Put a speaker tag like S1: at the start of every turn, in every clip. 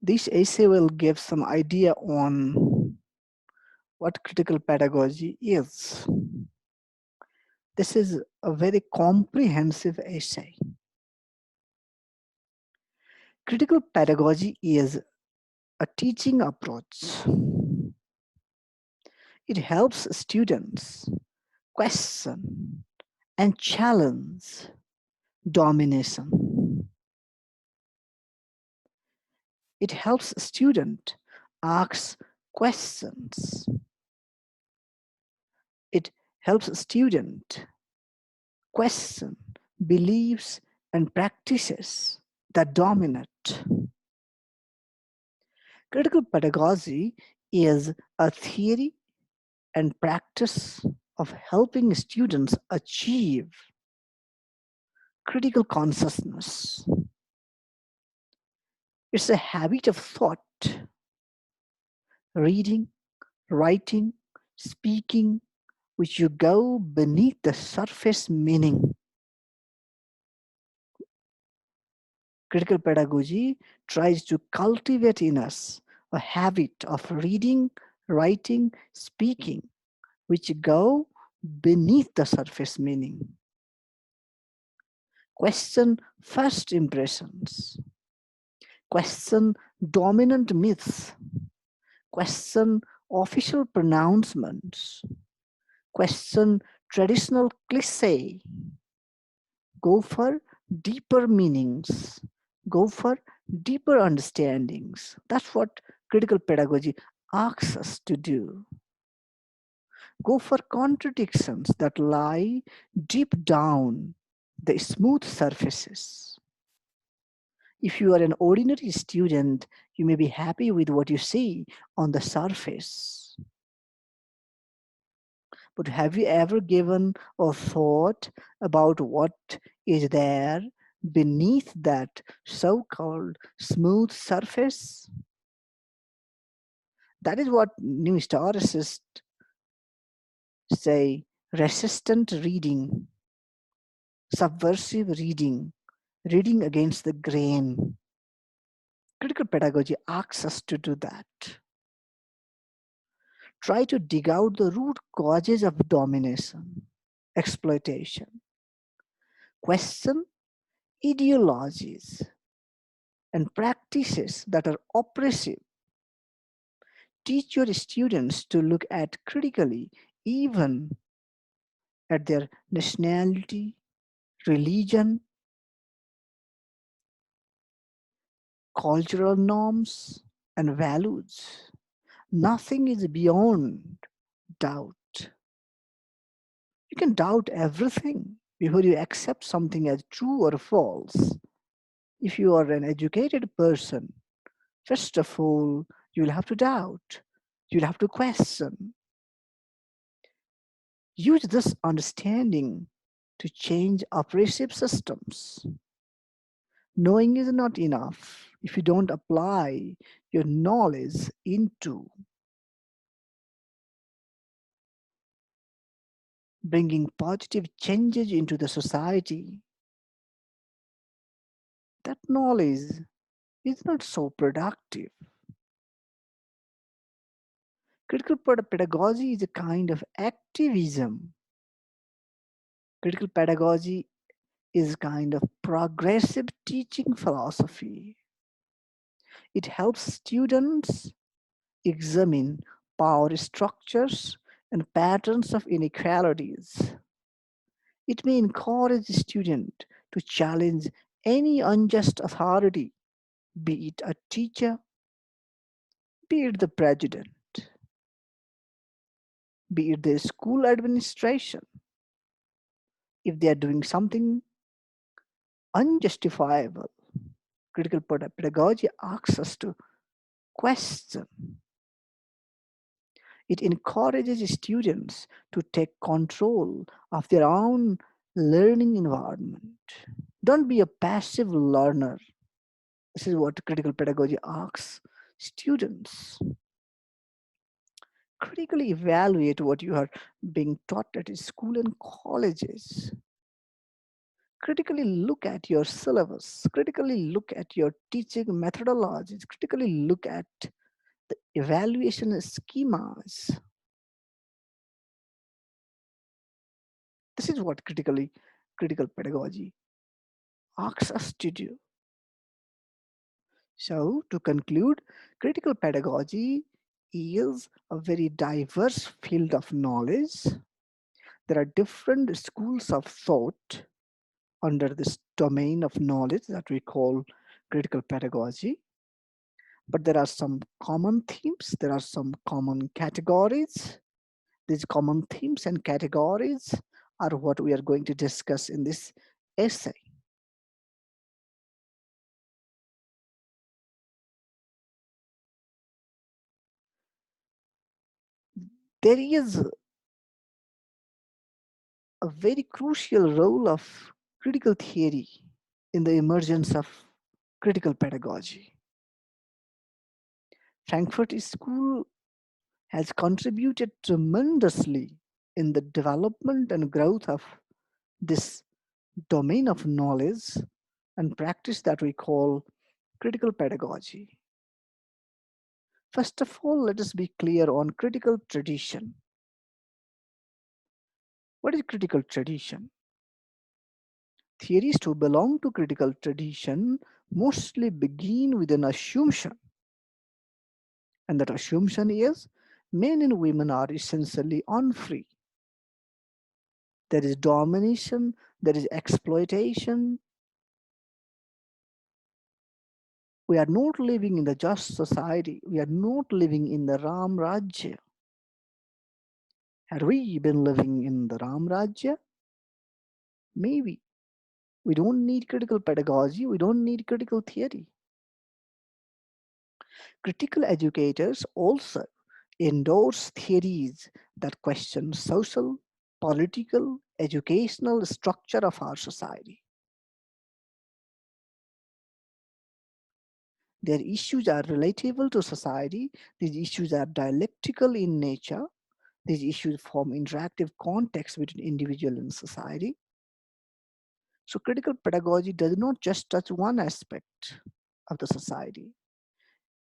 S1: This essay will give some idea on what critical pedagogy is. This is a very comprehensive essay. Critical pedagogy is a teaching approach. It helps students question and challenge domination. It helps student ask questions. It helps student question beliefs and practices that dominate. Critical pedagogy is a theory and practice of helping students achieve critical consciousness. It's a habit of thought, reading, writing, speaking, which you go beneath the surface meaning. Critical pedagogy tries to cultivate in us a habit of reading, writing, speaking, which go beneath the surface meaning. Question first impressions. Question dominant myths. Question official pronouncements. Question traditional cliché. Go for deeper meanings. Go for deeper understandings. That's what critical pedagogy asks us to do. Go for contradictions that lie deep down the smooth surfaces. If you are an ordinary student, you may be happy with what you see on the surface. But have you ever given a thought about what is there beneath that so-called smooth surface? That is what new historicists say: resistant reading, subversive reading, reading against the grain. Critical pedagogy asks us to do that. Try to dig out the root causes of domination, exploitation. Question ideologies and practices that are oppressive. Teach your students to look at critically even at their nationality, religion, cultural norms, and values. Nothing is beyond doubt. You can doubt everything before you accept something as true or false. If you are an educated person, first of all, you will have to doubt. You'll have to question. Use this understanding to change oppressive systems. Knowing is not enough if you don't apply your knowledge into bringing positive changes into the society. That knowledge is not so productive. Critical pedagogy is a kind of activism. Critical pedagogy is a kind of progressive teaching philosophy. It helps students examine power structures and patterns of inequalities. It may encourage the student to challenge any unjust authority, be it a teacher, be it the president, be it the school administration. If they are doing something unjustifiable, critical pedagogy asks us to question. It encourages students to take control of their own learning environment. Don't be a passive learner. This is what critical pedagogy asks students. Critically evaluate what you are being taught at school and colleges. Critically look at your syllabus, critically look at your teaching methodologies, critically look at the evaluation schemas. This is what critical pedagogy asks us to do. So, to conclude, critical pedagogy is a very diverse field of knowledge. There are different schools of thought under this domain of knowledge that we call critical pedagogy. But there are some common themes, there are some common categories. These common themes and categories are what we are going to discuss in this essay. There is a very crucial role of critical theory in the emergence of critical pedagogy. Frankfurt School has contributed tremendously in the development and growth of this domain of knowledge and practice that we call critical pedagogy. First of all, let us be clear on critical tradition. What is critical tradition? Theories to belong to critical tradition mostly begin with an assumption, and that assumption is men and women are essentially unfree. There is domination, there is exploitation. We are not living in the just society. We are not living in the Ram Rajya. Had we been living in the Ram Rajya, maybe we don't need critical pedagogy, we don't need critical theory. Critical educators also endorse theories that question social, political, educational structure of our society. Their issues are relatable to society, these issues are dialectical in nature, these issues form interactive context between individual and society. So critical pedagogy does not just touch one aspect of the society.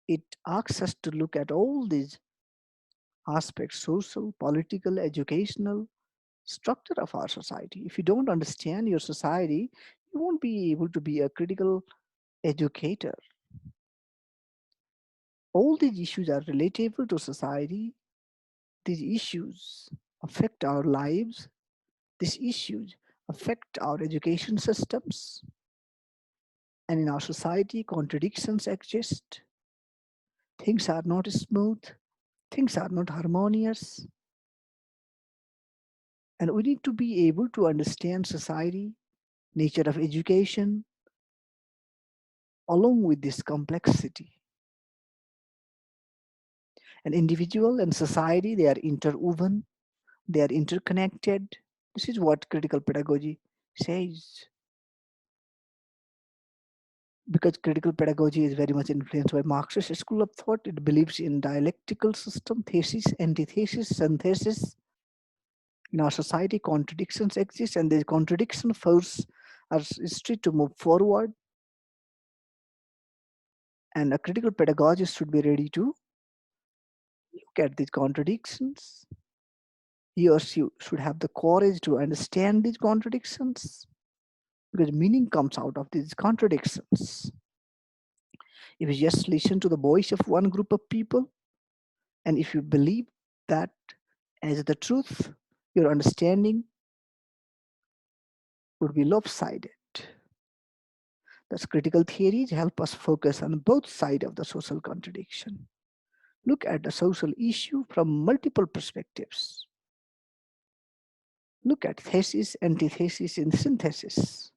S1: It asks us to look at all these aspects, social, political, educational, structure of our society. If you don't understand your society, you won't be able to be a critical educator. All these issues are relatable to society. These issues affect our lives. These issues affect our education systems. And in our society, contradictions exist. Things are not smooth. Things are not harmonious. And we need to be able to understand society, nature of education, along with this complexity. An individual and society, they are interwoven, they are interconnected. This is what critical pedagogy says. Because critical pedagogy is very much influenced by Marxist school of thought, it believes in dialectical system, thesis, antithesis, synthesis. In our society, contradictions exist, and these contradictions force our history to move forward. And a critical pedagogist should be ready to look at these contradictions. He or she should have the courage to understand these contradictions because meaning comes out of these contradictions. If you just listen to the voice of one group of people, and if you believe that as the truth, your understanding would be lopsided. Thus, critical theories help us focus on both sides of the social contradiction. Look at the social issue from multiple perspectives. Look at thesis, antithesis, and synthesis.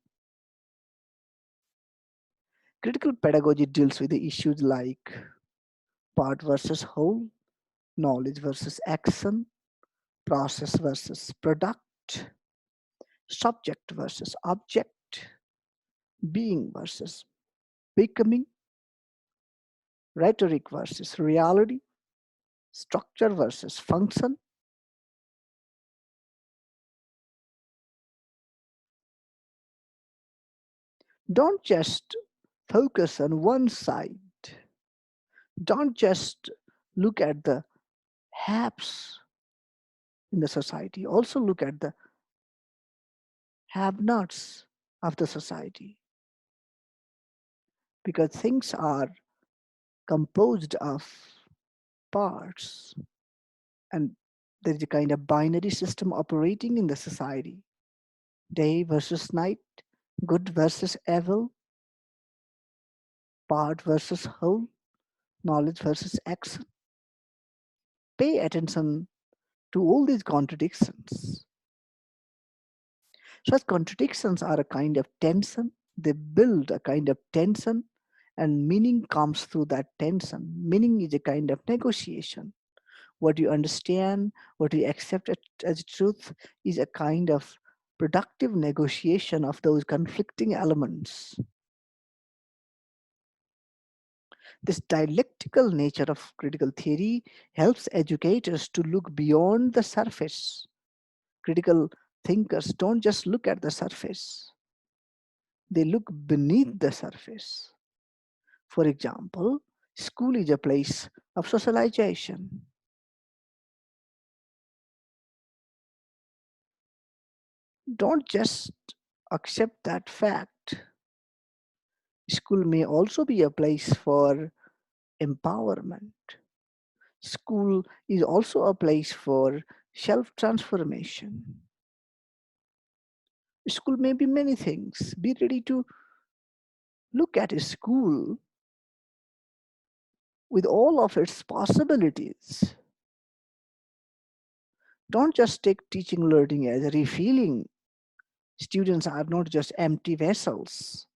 S1: Critical pedagogy deals with the issues like part versus whole, knowledge versus action, process versus product, subject versus object, being versus becoming, rhetoric versus reality, structure versus function. Don't just focus on one side. Don't just look at the haves in the society. Also look at the have nots of the society, because things are composed of parts, and there is a kind of binary system operating in the society: day versus night, good versus evil, part versus whole, knowledge versus action. Pay attention to all these contradictions. Such contradictions are a kind of tension. They build a kind of tension, and meaning comes through that tension. Meaning is a kind of negotiation. What you understand, what you accept as truth, is a kind of productive negotiation of those conflicting elements. This dialectical nature of critical theory helps educators to look beyond the surface. Critical thinkers don't just look at the surface, they look beneath the surface. For example, school is a place of socialization. Don't just accept that fact. School may also be a place for empowerment. School is also a place for self transformation. School may be many things. Be ready to look at a school with all of its possibilities. Don't just take teaching learning as a refilling. Students are not just empty vessels.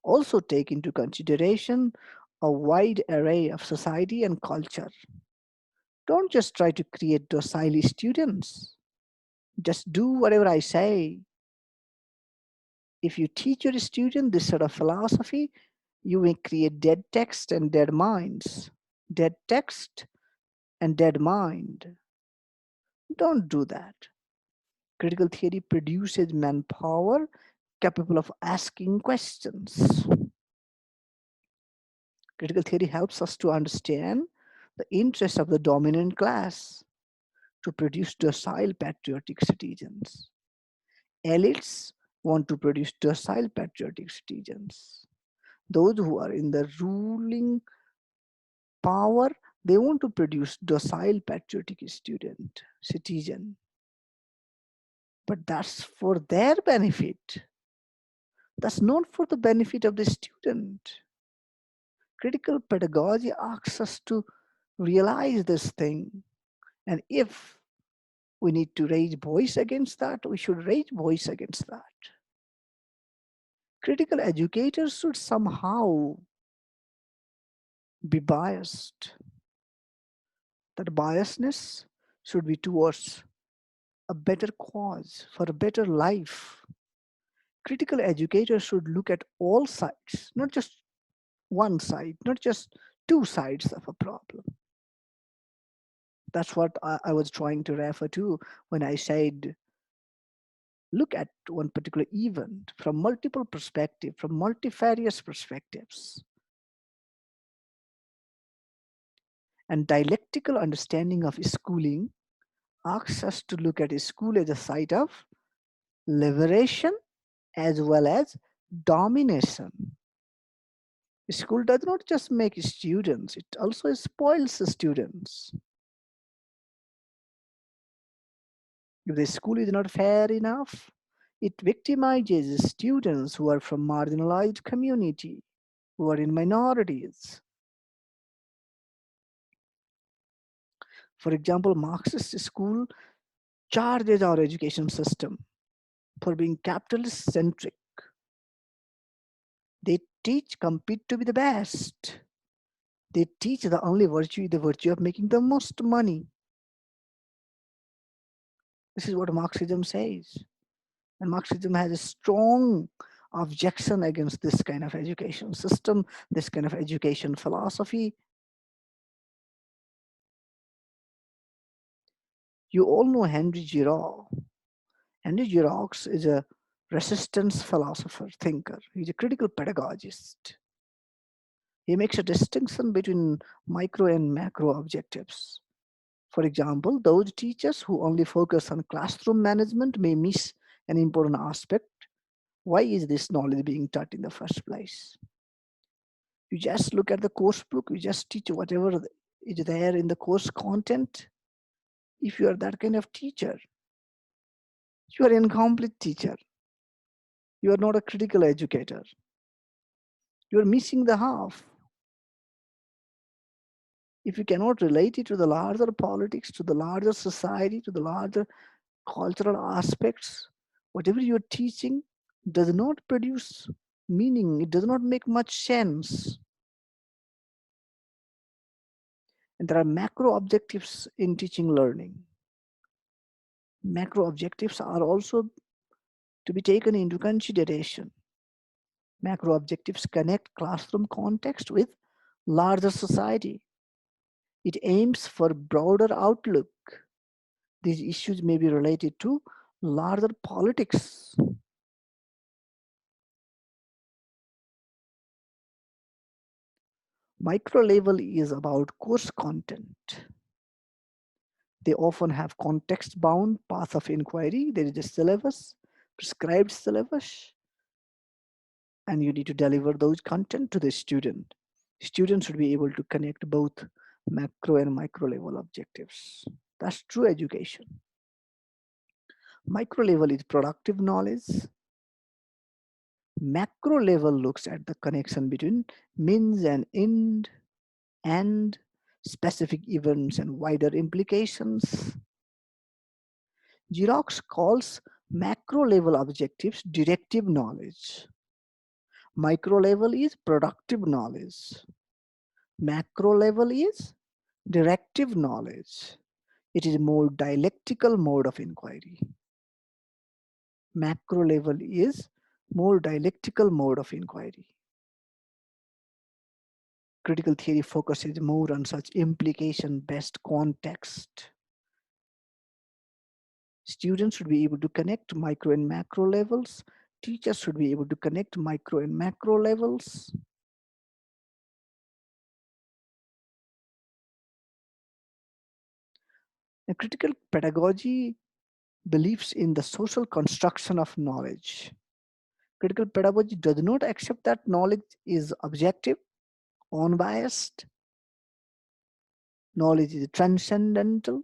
S1: Also take into consideration a wide array of society and culture. Don't just try to create docile students. Just do whatever I say. If you teach your student this sort of philosophy, you may create dead text and dead minds. Dead text and dead mind. Don't do that. Critical theory produces manpower capable of asking questions. Critical theory helps us to understand the interests of the dominant class, to produce docile patriotic citizens. Elites want to produce docile patriotic citizens. Those who are in the ruling power, they want to produce docile patriotic citizen. But that's for their benefit. That's not for the benefit of the student. Critical pedagogy asks us to realize this thing. And if we need to raise voice against that, we should raise voice against that. Critical educators should somehow be biased. That biasness should be towards a better cause, for a better life. Critical educators should look at all sides, not just one side, not just two sides of a problem. That's what I was trying to refer to when I said look at one particular event from multiple perspectives, from multifarious perspectives. And dialectical understanding of schooling asks us to look at school as a site of liberation as well as domination. School does not just make students, it also spoils the students. If the school is not fair enough, it victimizes students who are from marginalized community, who are in minorities. For example, Marxist school charges our education system for being capitalist centric. They teach compete to be the best. They teach the only virtue is the virtue of making the most money. This is what Marxism says. And Marxism has a strong objection against this kind of education system, this kind of education philosophy. You all know Henry Giraud. Henry Giraud is a resistance philosopher, thinker. He's a critical pedagogist. He makes a distinction between micro and macro objectives. For example, those teachers who only focus on classroom management may miss an important aspect. Why is this knowledge being taught in the first place? You just look at the course book, you just teach whatever is there in the course content. If you are that kind of teacher, you are an incomplete teacher. You are not a critical educator. You are missing the half. If you cannot relate it to the larger politics, to the larger society, to the larger cultural aspects, whatever you are teaching does not produce meaning. It does not make much sense. And there are macro objectives in teaching learning. Macro objectives are also to be taken into consideration. Macro objectives connect classroom context with larger society. It aims for broader outlook. These issues may be related to larger politics. Micro level is about course content. They often have context bound path of inquiry. There is a syllabus, prescribed syllabus, and you need to deliver those content to the student. Students should be able to connect both macro and micro level objectives. That's true education. Micro level is productive knowledge. Macro level looks at the connection between means and end, and specific events and wider implications. Xerox calls macro level objectives directive knowledge. Micro level is productive knowledge. Macro level is directive knowledge. It is a more dialectical mode of inquiry. Macro level is more dialectical mode of inquiry. Critical theory focuses more on such implication-based context. Students should be able to connect micro and macro levels. Teachers should be able to connect micro and macro levels. A critical pedagogy believes in the social construction of knowledge. Critical pedagogy does not accept that knowledge is objective, unbiased. Knowledge is transcendental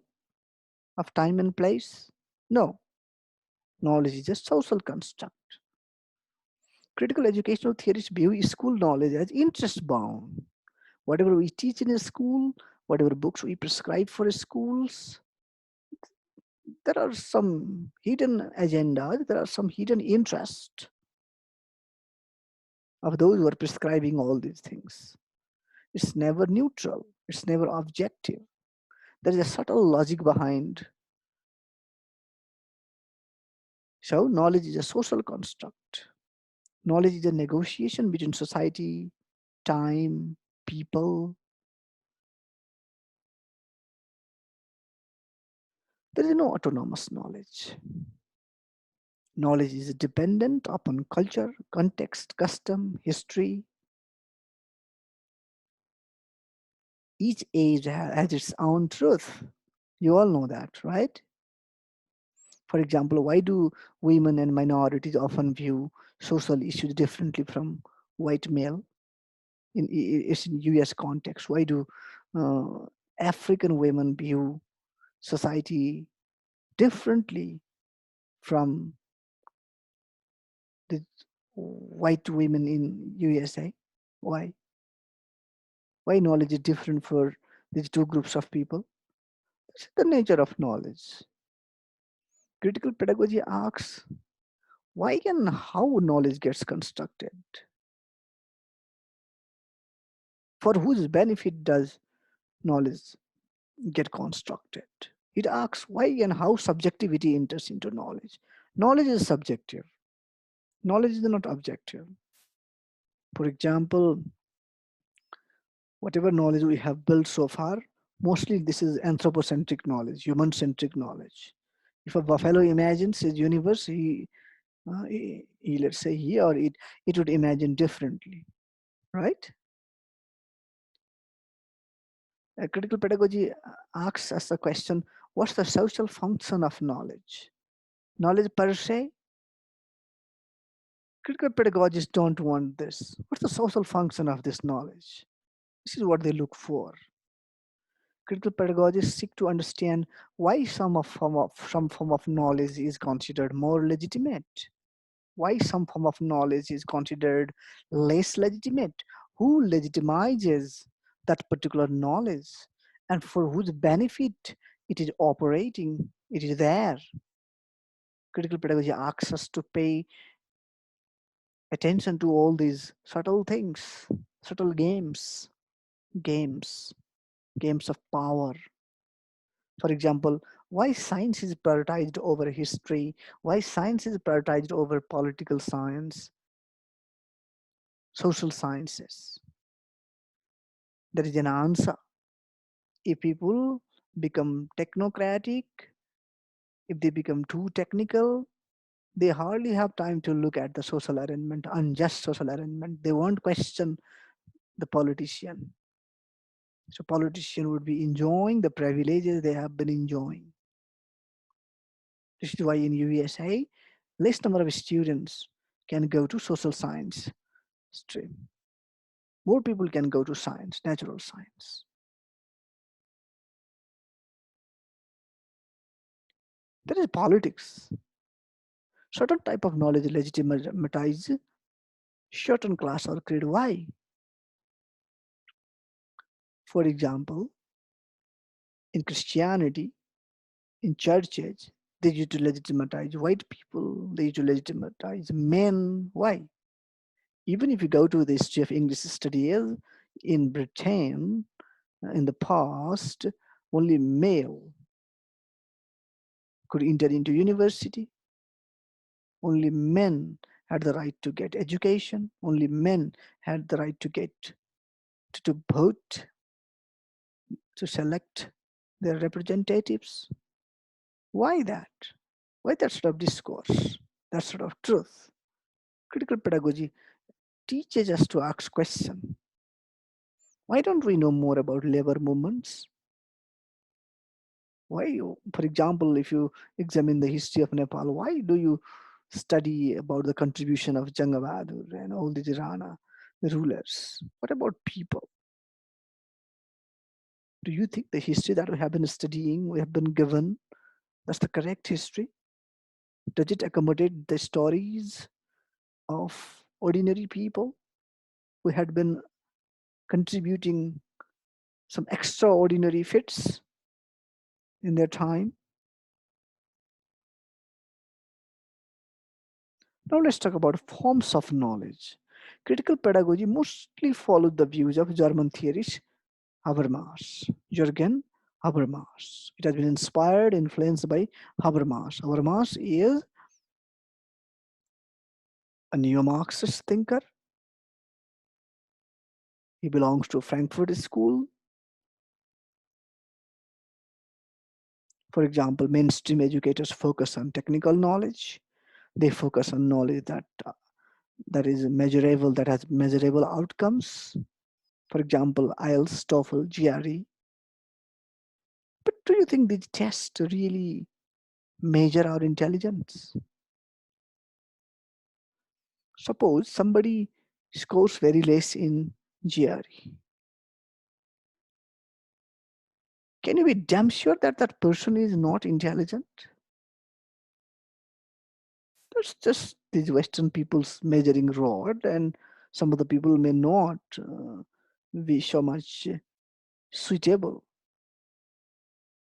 S1: of time and place. No, knowledge is a social construct. Critical educational theorists view school knowledge as interest bound. Whatever we teach in a school, whatever books we prescribe for schools, there are some hidden agendas, there are some hidden interests of those who are prescribing all these things. It's never neutral, it's never objective. There is a subtle logic behind. So, knowledge is a social construct. Knowledge is a negotiation between society, time, people. There is no autonomous knowledge. Knowledge is dependent upon culture, context, custom, history. Each age has its own truth. You all know that, right? For example, why do women and minorities often view social issues differently from white male? It's in US context. Why do uh, African women view society differently from the white women in USA? Why? Why knowledge is different for these two groups of people? It's the nature of knowledge. Critical pedagogy asks why and how knowledge gets constructed. For whose benefit does knowledge get constructed? It asks why and how subjectivity enters into knowledge. Knowledge is subjective. Knowledge is not objective. For example, whatever knowledge we have built so far, mostly this is anthropocentric knowledge, human-centric knowledge. If a buffalo imagines his universe, he let's say here, it would imagine differently, right? Critical pedagogy asks us the question, what's the social function of knowledge? Knowledge per se? Critical pedagogists don't want this. What's the social function of this knowledge? This is what they look for. Critical pedagogists seek to understand why some form of knowledge is considered more legitimate, why some form of knowledge is considered less legitimate, who legitimizes that particular knowledge, and for whose benefit it is operating, it is there. Critical pedagogy asks us to pay attention to all these subtle things, subtle games, games of power. For example, why science is prioritized over history, why science is prioritized over political science, social sciences. There is an answer. If people become technocratic, if they become too technical, they hardly have time to look at the social arrangement, unjust social arrangement. They won't question the politician. So politician would be enjoying the privileges they have been enjoying. This is why in USA, less number of students can go to social science stream. More people can go to science, natural science. There is politics. Certain type of knowledge legitimize certain class or creed. Why? For example, in Christianity, in churches, they used to legitimize white people, they used to legitimize men. Why? Even if you go to the history of English studies in Britain, in the past, only male could enter into university. Only men had the right to get education. Only men had the right to get to vote, to select their representatives. Why that? Why that sort of discourse, that sort of truth? Critical pedagogy teaches us to ask questions. Why don't we know more about labor movements? Why, for example, if you examine the history of Nepal, why do you study about the contribution of Janga Bahadur and all these Rana rulers? What about people? Do you think the history that we have been studying, we have been given, that's the correct history? Does it accommodate the stories of ordinary people who had been contributing some extraordinary feats in their time? Now let's talk about forms of knowledge. Critical pedagogy mostly followed the views of German theorist Habermas, Jürgen Habermas. It has been inspired, influenced by Habermas. Habermas is a neo-Marxist thinker. He belongs to Frankfurt School. For example, mainstream educators focus on technical knowledge. They focus on knowledge that is measurable, that has measurable outcomes. For example, IELTS, TOEFL, GRE. But do you think these tests really measure our intelligence? Suppose somebody scores very less in GRE. Can you be damn sure that that person is not intelligent? That's just these Western people's measuring rod, and some of the people may not be so much suitable.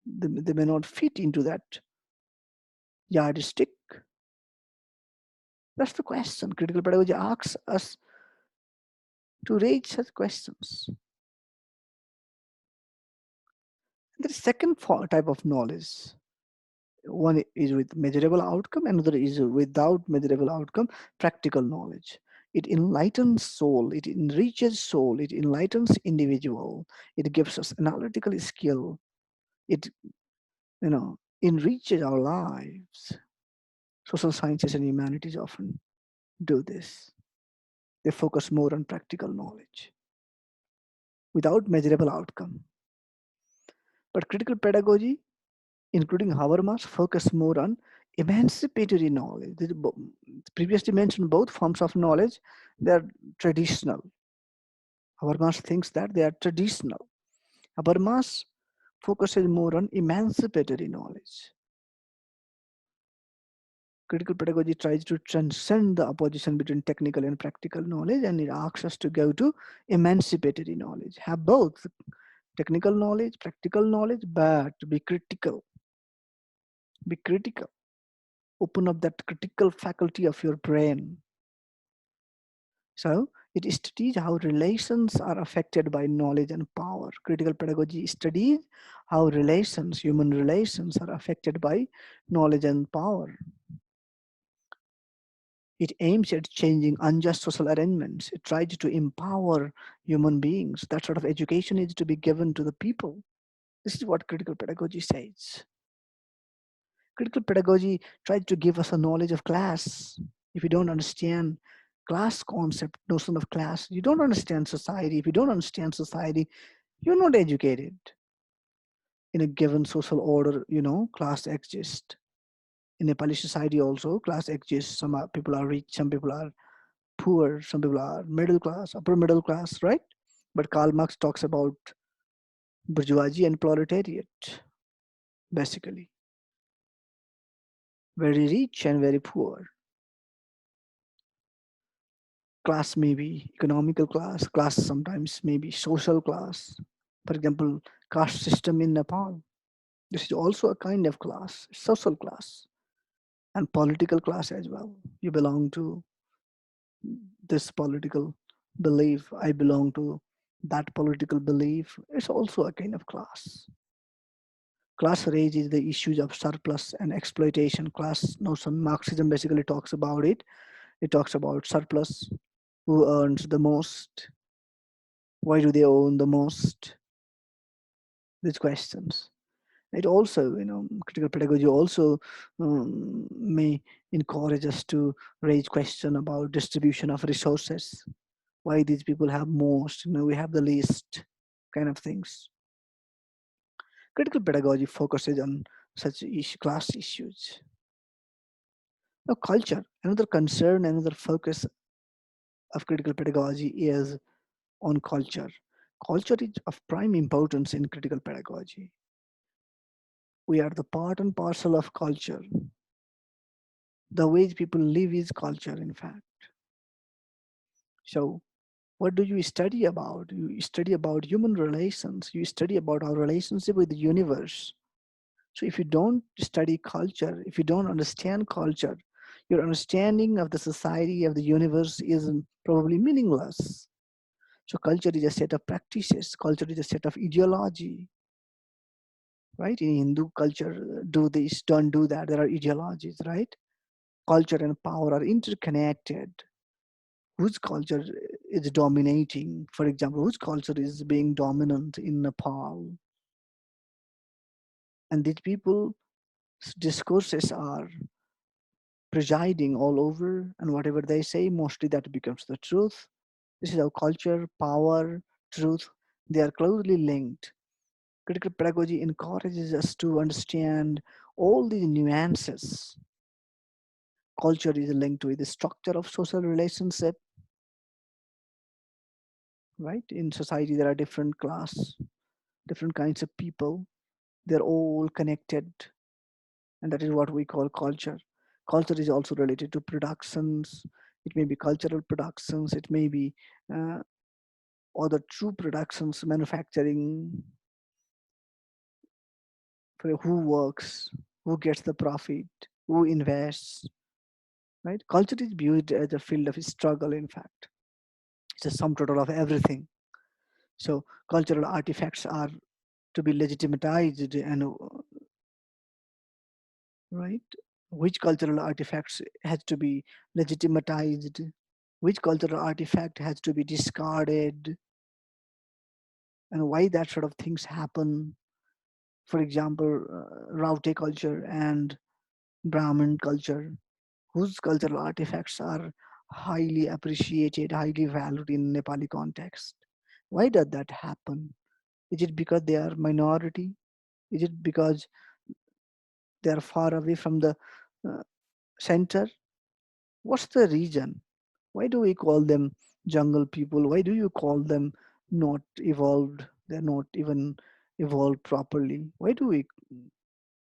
S1: They may not fit into that yardstick. That's the question. Critical pedagogy asks us to raise such questions. There is second type of knowledge. One is with measurable outcome, another is without measurable outcome, practical knowledge. It enlightens soul, it enriches soul, it enlightens individual, it gives us analytical skill, it enriches our lives. Social sciences and humanities often do this. They focus more on practical knowledge without measurable outcome. But critical pedagogy, including Habermas, focus more on emancipatory knowledge. Previously mentioned both forms of knowledge, they are traditional. Habermas thinks that they are traditional. Habermas focuses more on emancipatory knowledge. Critical pedagogy tries to transcend the opposition between technical and practical knowledge, and it asks us to go to emancipatory knowledge. Have both technical knowledge, practical knowledge, but be critical. Be critical. Open up that critical faculty of your brain. So it studies how relations are affected by knowledge and power. Critical pedagogy studies how human relations, are affected by knowledge and power. It aims at changing unjust social arrangements. It tries to empower human beings. That sort of education is to be given to the people. This is what critical pedagogy says. Critical pedagogy tries to give us a knowledge of class. If you don't understand class concept, notion of class, you don't understand society. If you don't understand society, you're not educated. In a given social order, class exists. In Nepali society also, class exists. Some people are rich, some people are poor, some people are middle class, upper middle class, right? But Karl Marx talks about bourgeoisie and proletariat, basically. Very rich and very poor. Class may be economical class sometimes may be social class. For example, caste system in Nepal. This is also a kind of class, social class, and political class as well. You belong to this political belief, I belong to that political belief. It's also a kind of class. Class raises the issues of surplus and exploitation. Class notion, Marxism basically talks about it. It talks about surplus, who earns the most, why do they own the most, these questions. It also, critical pedagogy also may encourage us to raise question about distribution of resources. Why these people have most, we have the least, kind of things. Critical pedagogy focuses on such class issues. Now, culture, another concern, another focus of critical pedagogy is on culture. Culture is of prime importance in critical pedagogy. We are the part and parcel of culture. The ways people live is culture, in fact. So, what do you study about? You study about human relations. You study about our relationship with the universe. So, if you don't study culture, if you don't understand culture, your understanding of the society, of the universe is probably meaningless. So, culture is a set of practices, culture is a set of ideology, right? In Hindu culture, do this, don't do that. There are ideologies, right? Culture and power are interconnected. Whose culture is dominating? For example, whose culture is being dominant in Nepal? And these people's discourses are presiding all over, and whatever they say, mostly that becomes the truth. This is how culture, power, truth, they are closely linked. Critical pedagogy encourages us to understand all these nuances. Culture is linked with the structure of social relationship, right? In society, there are different class, different kinds of people. They're all connected, and that is what we call culture. Culture is also related to productions. It may be cultural productions. It may be uh, other true productions, manufacturing, for who works, who gets the profit, who invests, right? Culture is viewed as a field of struggle, in fact. It's a sum total of everything. So cultural artifacts are to be legitimatized and right, which cultural artifacts has to be legitimatized, which cultural artifact has to be discarded, and why that sort of things happen. For example, Raute culture and Brahmin culture. whose cultural artifacts are highly appreciated, highly valued in Nepali context. Why does that happen? Is it because they are minority? Is it because they are far away from the uh, center? What's the reason? Why do we call them jungle people? Why do you call them not evolved? They're not even evolved properly. Why do we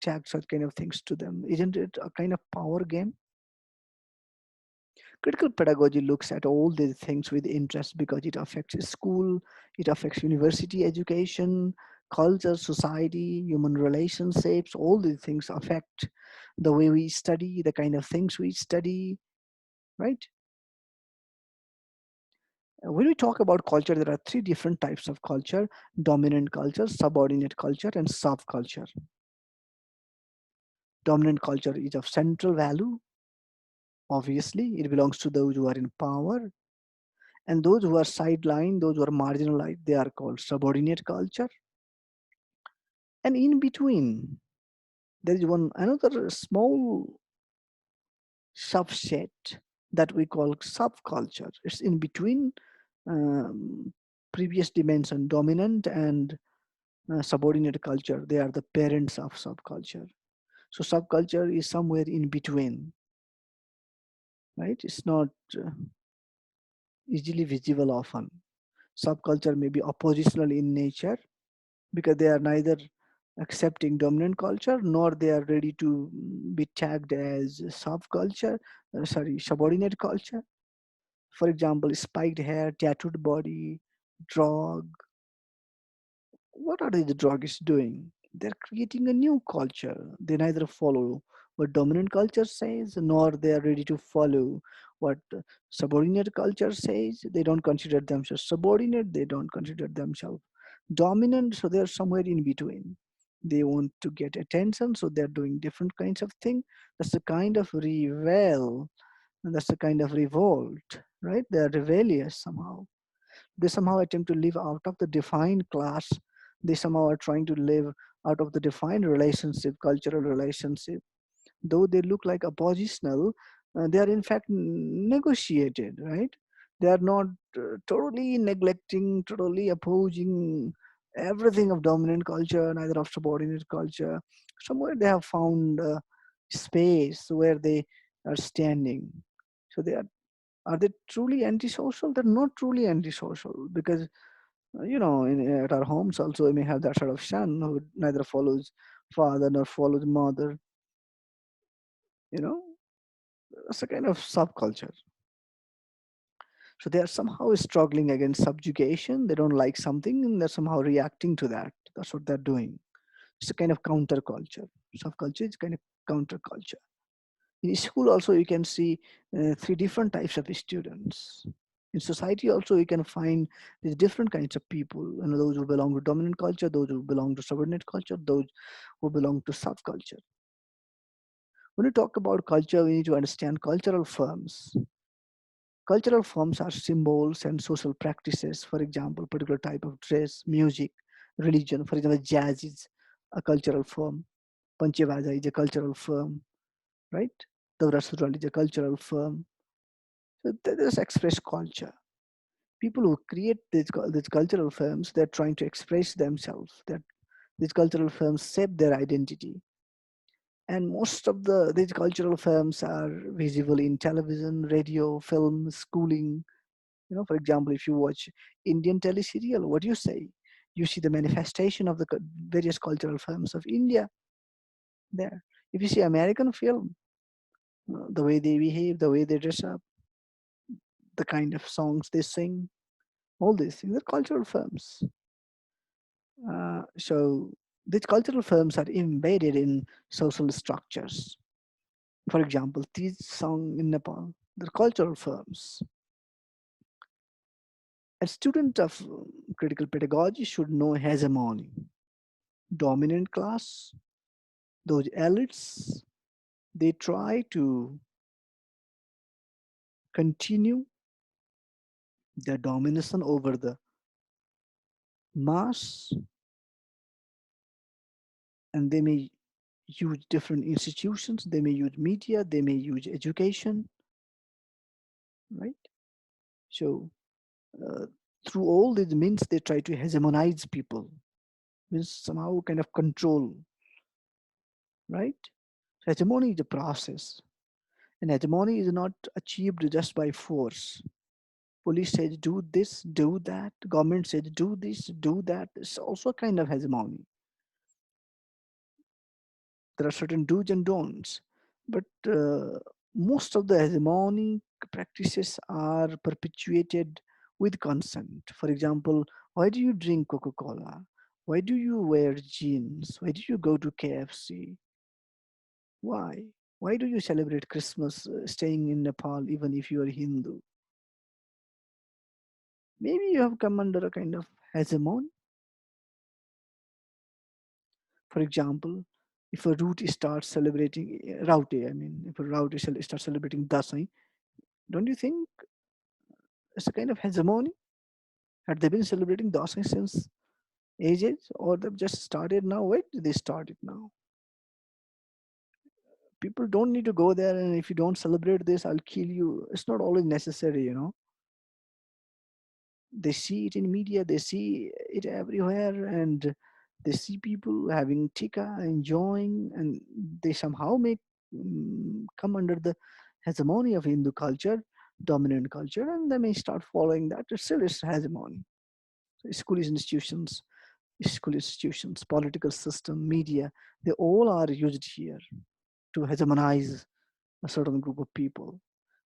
S1: tag such kind of things to them? Isn't it a kind of power game? Critical pedagogy looks at all these things with interest because it affects school, it affects university education, culture, society, human relationships. All these things affect the way we study, the kind of things we study, right? When we talk about culture, there are three different types of culture: dominant culture, subordinate culture, and subculture. Dominant culture is of central value. Obviously, it belongs to those who are in power, and those who are sidelined, those who are marginalized, they are called subordinate culture. And in between, there is one another small subset that we call subculture. It's in between um, previous dimension, dominant and subordinate culture. They are the parents of subculture. So subculture is somewhere in between, right? It's not uh, easily visible often. Subculture may be oppositional in nature because they are neither accepting dominant culture nor they are ready to be tagged as subculture, sorry, subordinate culture. For example, spiked hair, tattooed body, drug. What are the druggists doing? They're creating a new culture. They neither follow what dominant culture says, nor they are ready to follow what subordinate culture says. They don't consider themselves subordinate. They don't consider themselves dominant. So they're somewhere in between. They want to get attention, so they're doing different kinds of things. That's the kind of revel, and that's the kind of revolt, right? They're rebellious somehow. They somehow attempt to live out of the defined class. They somehow are trying to live out of the defined relationship, cultural relationship. Though they look like oppositional, they are in fact negotiated, right? They are not totally neglecting, totally opposing everything of dominant culture, neither of subordinate culture. Somewhere they have found space where they are standing. So are they truly antisocial? They're not truly antisocial because at our homes also we may have that sort of son who neither follows father nor follows mother. You know, it's a kind of subculture. So they are somehow struggling against subjugation. They don't like something and they're somehow reacting to that. That's what they're doing. It's a kind of counterculture. Subculture is kind of counterculture. In school also you can see three different types of students. In society also you can find these different kinds of people, those who belong to dominant culture, those who belong to subordinate culture, those who belong to subculture. When we talk about culture, we need to understand cultural forms. Cultural forms are symbols and social practices. For example, particular type of dress, music, religion. For example, jazz is a cultural form. Panchavaja is a cultural form, right? Davrasural is a cultural form. So that is express culture. People who create these cultural forms, they're trying to express themselves. That these cultural forms shape their identity. And most of these cultural forms are visible in television, radio, film, schooling. For example, if you watch Indian teleserial, what do you say? You see the manifestation of the various cultural forms of India there. If you see American film, the way they behave, the way they dress up, the kind of songs they sing, all these things are cultural forms. So these cultural forms are embedded in social structures. For example, these song in Nepal, they're cultural forms. A student of critical pedagogy should know hegemony, dominant class, those elites. They try to continue their domination over the mass, and they may use different institutions, they may use media, they may use education, right? So uh, through all these means, they try to hegemonize people, means somehow kind of control, right? So hegemony is a process, and hegemony is not achieved just by force. Police says do this, do that. Government says do this, do that. It's also a kind of hegemony. There are certain do's and don'ts, but most of the hegemonic practices are perpetuated with consent. For example, why do you drink Coca-Cola? Why do you wear jeans? Why do you go to KFC? Why? Why do you celebrate Christmas staying in Nepal even if you are Hindu? Maybe you have come under a kind of hegemony. For example, if a route starts celebrating if a route starts celebrating Dasai, don't you think it's a kind of hegemony? Had they been celebrating Dasai since ages, or they've just started now? Why did they start it now? People don't need to go there, and if you don't celebrate this, I'll kill you. It's not always necessary, you know. They see it in media, they see it everywhere, and they see people having tikka, enjoying, and they somehow make come under the hegemony of Hindu culture, dominant culture, and they may start following that. It still is hegemony. So school institutions, political system, media, they all are used here to hegemonize a certain group of people.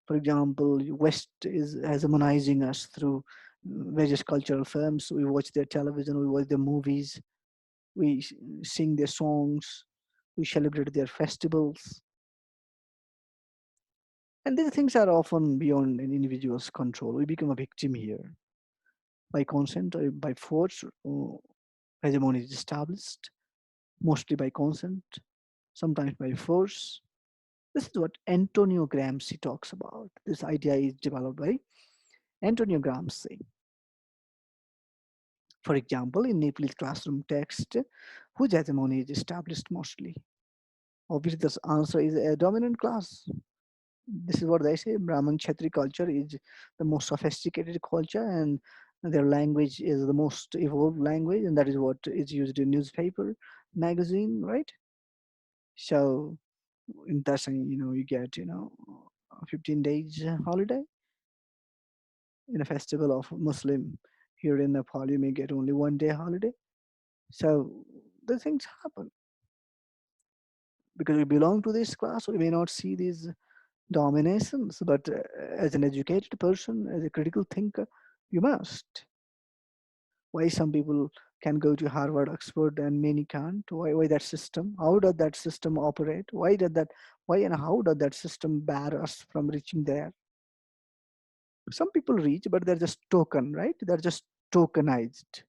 S1: For example, West is hegemonizing us through various cultural films. We watch their television, we watch their movies, we sing their songs, we celebrate their festivals. And these things are often beyond an individual's control. We become a victim here. By consent or by force, hegemony is established, mostly by consent, sometimes by force. This is what Antonio Gramsci talks about. This idea is developed by Antonio Gramsci. For example, in Nepalese classroom text, whose hegemony is established mostly? Obviously, the answer is a dominant class. This is what they say. Brahmin Kshatri culture is the most sophisticated culture, and their language is the most evolved language, and that is what is used in newspaper, magazine, right? So in that, you get 15 days holiday in a festival of Muslim. Here in Nepal, you may get only 1 day holiday. So the things happen because we belong to this class. We may not see these dominations, but as an educated person, as a critical thinker, you must. Why some people can go to Harvard, Oxford, and many can't? Why that system? How does that system operate? Why and how does that system bar us from reaching there? Some people reach, but they're just token, right? They're just tokenized.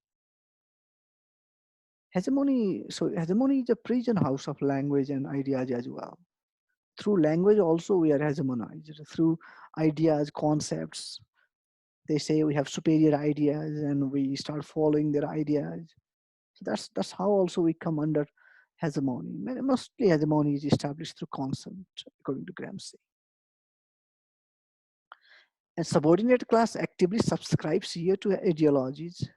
S1: Hegemony is a prison house of language and ideas as well. Through language also we are hegemonized. Through ideas, concepts, they say we have superior ideas and we start following their ideas. So that's how also we come under hegemony. Mostly hegemony is established through consent, according to Gramsci. And subordinate class actively subscribes here to ideologies.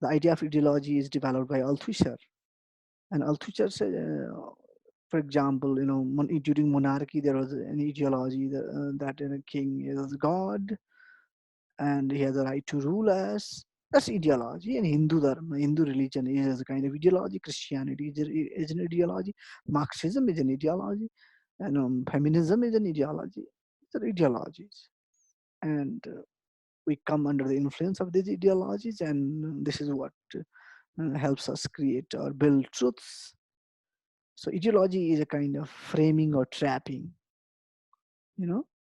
S1: The idea of ideology is developed by Althusser. And Althusser said, for example, during monarchy, there was an ideology that a king is God and he has the right to rule us. That's ideology. And Hindu Dharma, Hindu religion is a kind of ideology. Christianity is an ideology. Marxism is an ideology. And feminism is an ideology. These are ideologies. And we come under the influence of these ideologies, and this is what helps us create or build truths. So ideology is a kind of framing or trapping.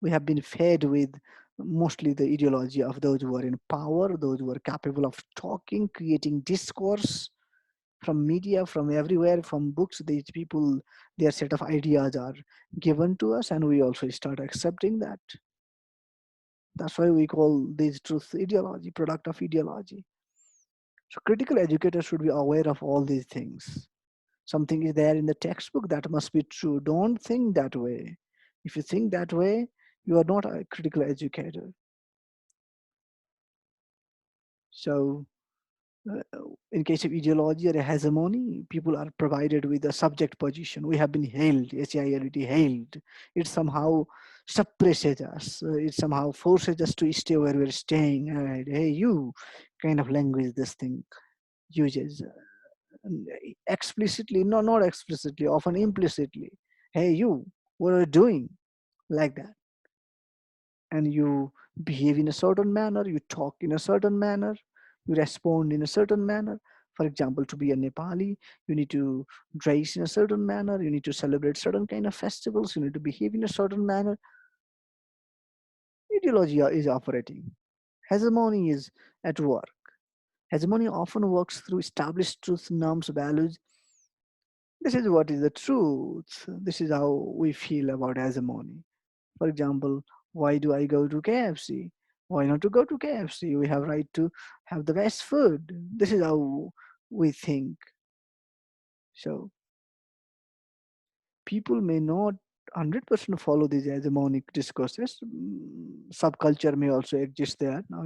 S1: We have been fed with mostly the ideology of those who are in power, those who are capable of talking, creating discourse from media, from everywhere, from books. These people, their set of ideas are given to us, and we also start accepting that. That's why we call this truth ideology, product of ideology. So critical educators should be aware of all these things. Something is there in the textbook, that must be true. Don't think that way. If you think that way, you are not a critical educator. So, uh, in case of ideology or hegemony, people are provided with a subject position. We have been hailed, H-A-I-L-D, hailed. It somehow suppresses us. It somehow forces us to stay where we're staying. Right? Hey, you, kind of language this thing uses. Explicitly, no, not explicitly, often implicitly. Hey, you, what are you doing? Like that. And you behave in a certain manner, you talk in a certain manner, you respond in a certain manner. For example, to be a Nepali, you need to dress in a certain manner, you need to celebrate certain kind of festivals, you need to behave in a certain manner. Ideology is operating. Hegemony is at work. Hegemony often works through established truth, norms, values. This is what is the truth. This is how we feel about hegemony. For example, why do I go to KFC? Why not to go to KFC? We have right to have the best food. This is how we think. So people may not 100% follow these hegemonic discourses. Subculture may also exist there. Now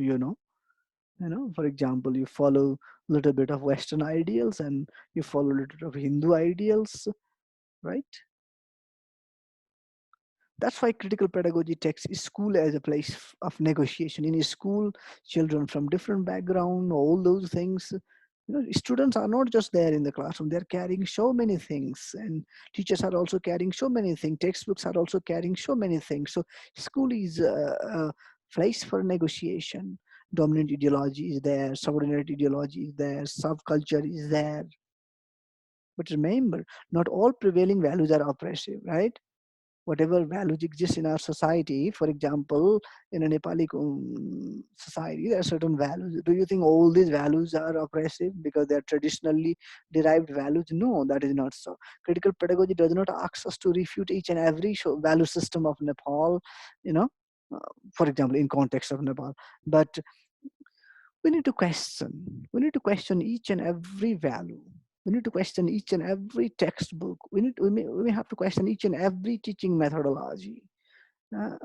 S1: for example, you follow a little bit of Western ideals and you follow a little bit of Hindu ideals, right? That's why critical pedagogy takes school as a place of negotiation. In a school, children from different background, all those things, students are not just there in the classroom. They're carrying so many things, and teachers are also carrying so many things. Textbooks are also carrying so many things. So school is a place for negotiation. Dominant ideology is there, subordinate ideology is there, subculture is there. But remember, not all prevailing values are oppressive, right? Whatever values exist in our society, for example, in a Nepali society, there are certain values. Do you think all these values are oppressive because they are traditionally derived values? No, that is not so. Critical pedagogy does not ask us to refute each and every value system of Nepal, you know, uh, for example, in context of Nepal. But we need to question. We need to question each and every value. We need to question each and every textbook. We may have to question each and every teaching methodology. Uh,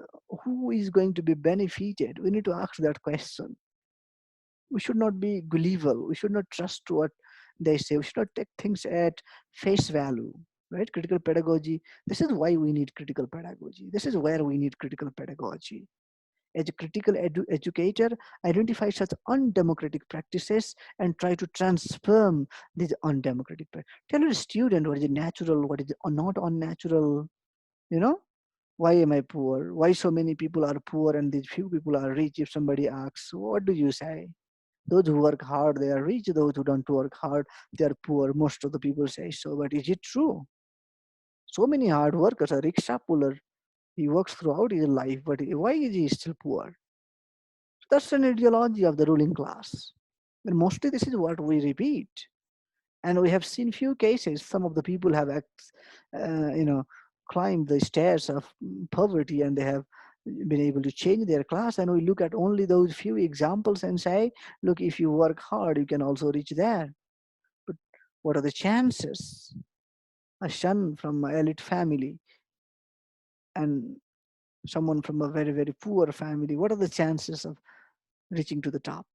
S1: who is going to be benefited? We need to ask that question. We should not be gullible. We should not trust what they say. We should not take things at face value. Right? Critical pedagogy. This is why we need critical pedagogy. This is where we need critical pedagogy. As a critical educator, identify such undemocratic practices and try to transform these undemocratic practices. Tell a student what is natural, what is not unnatural. You know, why am I poor? Why so many people are poor and these few people are rich? If somebody asks, what do you say? Those who work hard, they are rich. Those who don't work hard, they are poor. Most of the people say so. But is it true? So many hard workers, a rickshaw puller, he works throughout his life, but why is he still poor? That's an ideology of the ruling class. And mostly this is what we repeat. And we have seen few cases. Some of the people have, climbed the stairs of poverty and they have been able to change their class. And we look at only those few examples and say, look, if you work hard, you can also reach there. But what are the chances? A son from an elite family and someone from a very, very poor family, what are the chances of reaching to the top?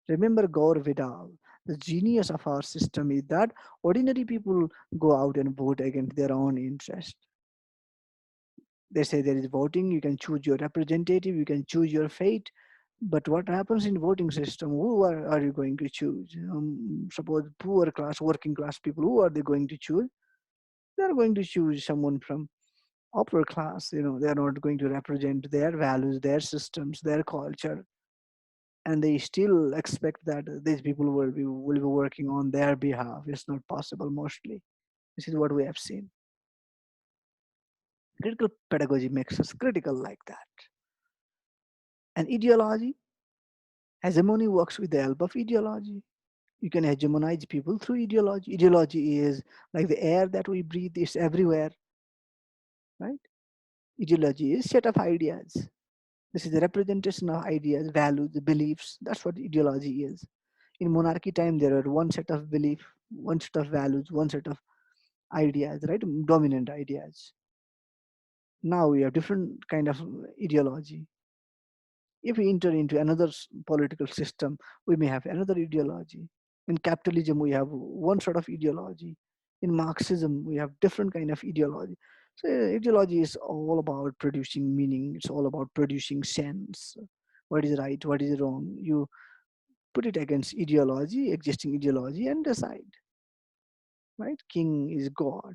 S1: Remember Gore Vidal. The genius of our system is that ordinary people go out and vote against their own interest. They say there is voting, you can choose your representative, you can choose your fate. But what happens in voting system? Who are you going to choose? Suppose poor class, working class people, who are they going to choose? They are going to choose someone from upper class. They are not going to represent their values, their systems, their culture, and they still expect that these people will be working on their behalf. It's not possible mostly. This is what we have seen. Critical pedagogy makes us critical like that. And ideology, hegemony works with the help of ideology. You can hegemonize people through ideology. Ideology is like the air that we breathe, it's everywhere, right? Ideology is set of ideas. This is the representation of ideas, values, beliefs. That's what ideology is. In monarchy time, there are one set of belief. one set of values, one set of ideas, right? Dominant ideas. Now we have different kind of ideology. If we enter into another political system, we may have another ideology. In capitalism, we have one sort of ideology. In Marxism, we have different kind of ideology. So ideology is all about producing meaning. It's all about producing sense. What is right? What is wrong? You put it against ideology, existing ideology, and decide. Right? King is God.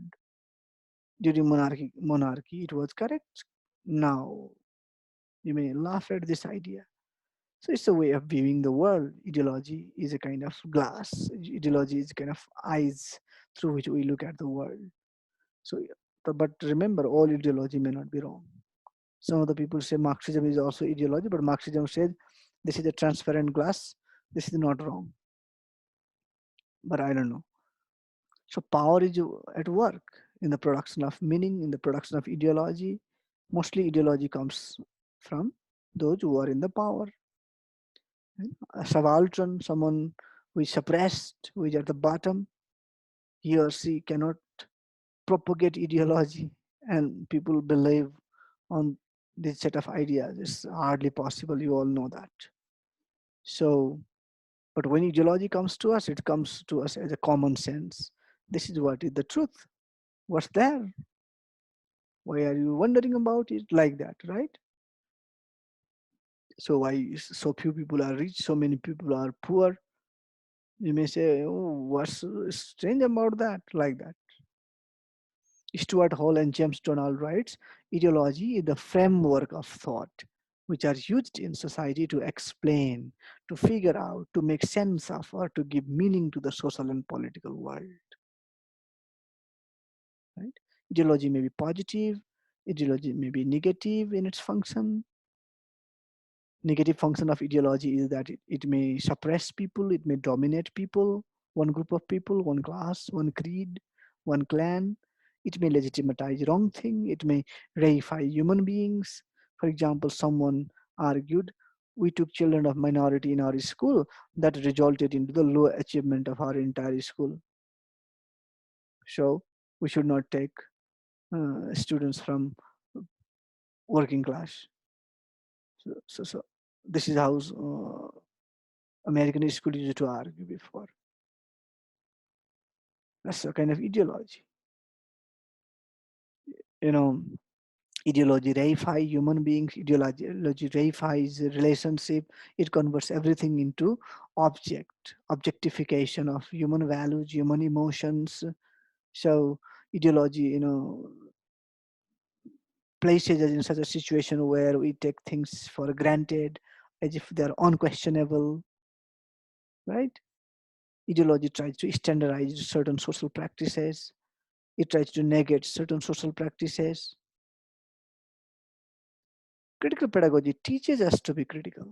S1: During monarchy, it was correct. Now you may laugh at this idea. So it's a way of viewing the world. Ideology is a kind of glass. Ideology is a kind of eyes through which we look at the world. So, but remember, all ideology may not be wrong. Some of the people say Marxism is also ideology, but Marxism says this is a transparent glass. This is not wrong. But I don't know. So power is at work in the production of meaning, in the production of ideology. Mostly ideology comes from those who are in the power. A subaltern, someone who is suppressed, who is at the bottom, he or she cannot propagate ideology and people believe on this set of ideas. It's hardly possible, you all know that. So, but when ideology comes to us, it comes to us as a common sense. This is what is the truth. What's there? Why are you wondering about it like that, right? So why so few people are rich, so many people are poor? You may say, oh, what's strange about that? Like that. Stuart Hall and James Donald writes, ideology is the framework of thought which are used in society to explain, to figure out, to make sense of, or to give meaning to the social and political world. Right? Ideology may be positive, ideology may be negative in its function. Negative function of ideology is that it may suppress people, it may dominate people, one group of people, one class, one creed, one clan. It may legitimize wrong thing, it may reify human beings. For example, someone argued, we took children of minority in our school, that resulted into the low achievement of our entire school. So we should not take students from working class. So this is how American school used to argue before. That's a kind of ideology. You know, ideology reify human beings, ideology reifies relationship, it converts everything into objectification of human values, human emotions. So ideology, places us in such a situation where we take things for granted as if they are unquestionable, right? Ideology tries to standardize certain social practices. It tries to negate certain social practices. Critical pedagogy teaches us to be critical.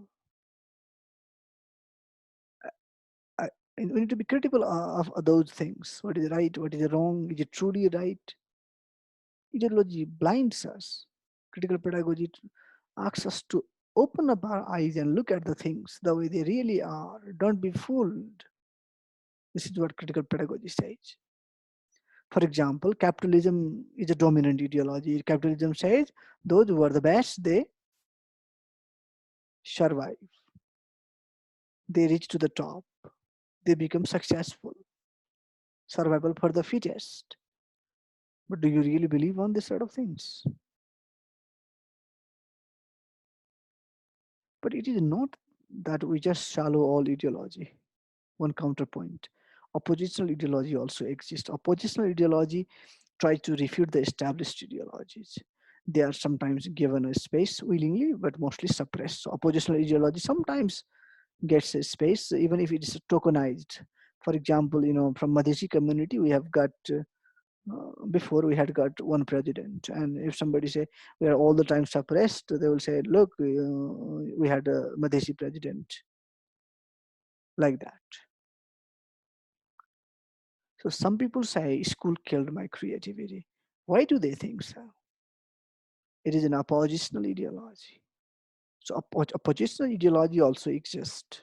S1: And we need to be critical of those things. What is right? What is wrong? Is it truly right? Ideology blinds us. Critical pedagogy asks us to open up our eyes and look at the things the way they really are. Don't be fooled. This is what critical pedagogy says. For example, capitalism is a dominant ideology. Capitalism says those who are the best, they survive. They reach to the top. They become successful. Survival for the fittest. But do you really believe on this sort of things? But it is not that we just shallow all ideology. One counterpoint. Oppositional ideology also exists. Oppositional ideology tries to refute the established ideologies. They are sometimes given a space willingly, but mostly suppressed. So oppositional ideology sometimes gets a space, even if it is tokenized. For example, from Madhesi community, we have got before we had got one president, and if somebody say we are all the time suppressed, they will say, look, we had a Madhesi president, like that. So some people say school killed my creativity. Why do they think so? It is an oppositional ideology. So oppositional ideology also exists.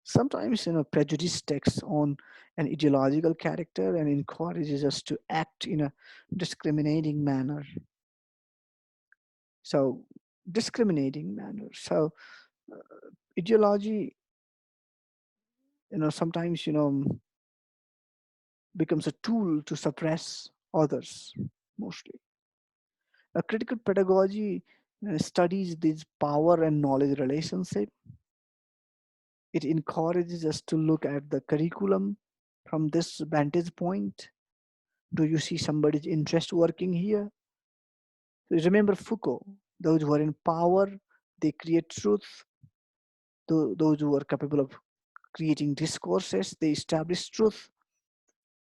S1: Sometimes, prejudice takes on an ideological character and encourages us to act in a discriminating manner. So, discriminating manner. So, ideology, sometimes, becomes a tool to suppress others, mostly. A critical pedagogy studies this power and knowledge relationship. It encourages us to look at the curriculum from this vantage point. Do you see somebody's interest working here? Remember Foucault, those who are in power, they create truth. Those who are capable of creating discourses, they establish truth.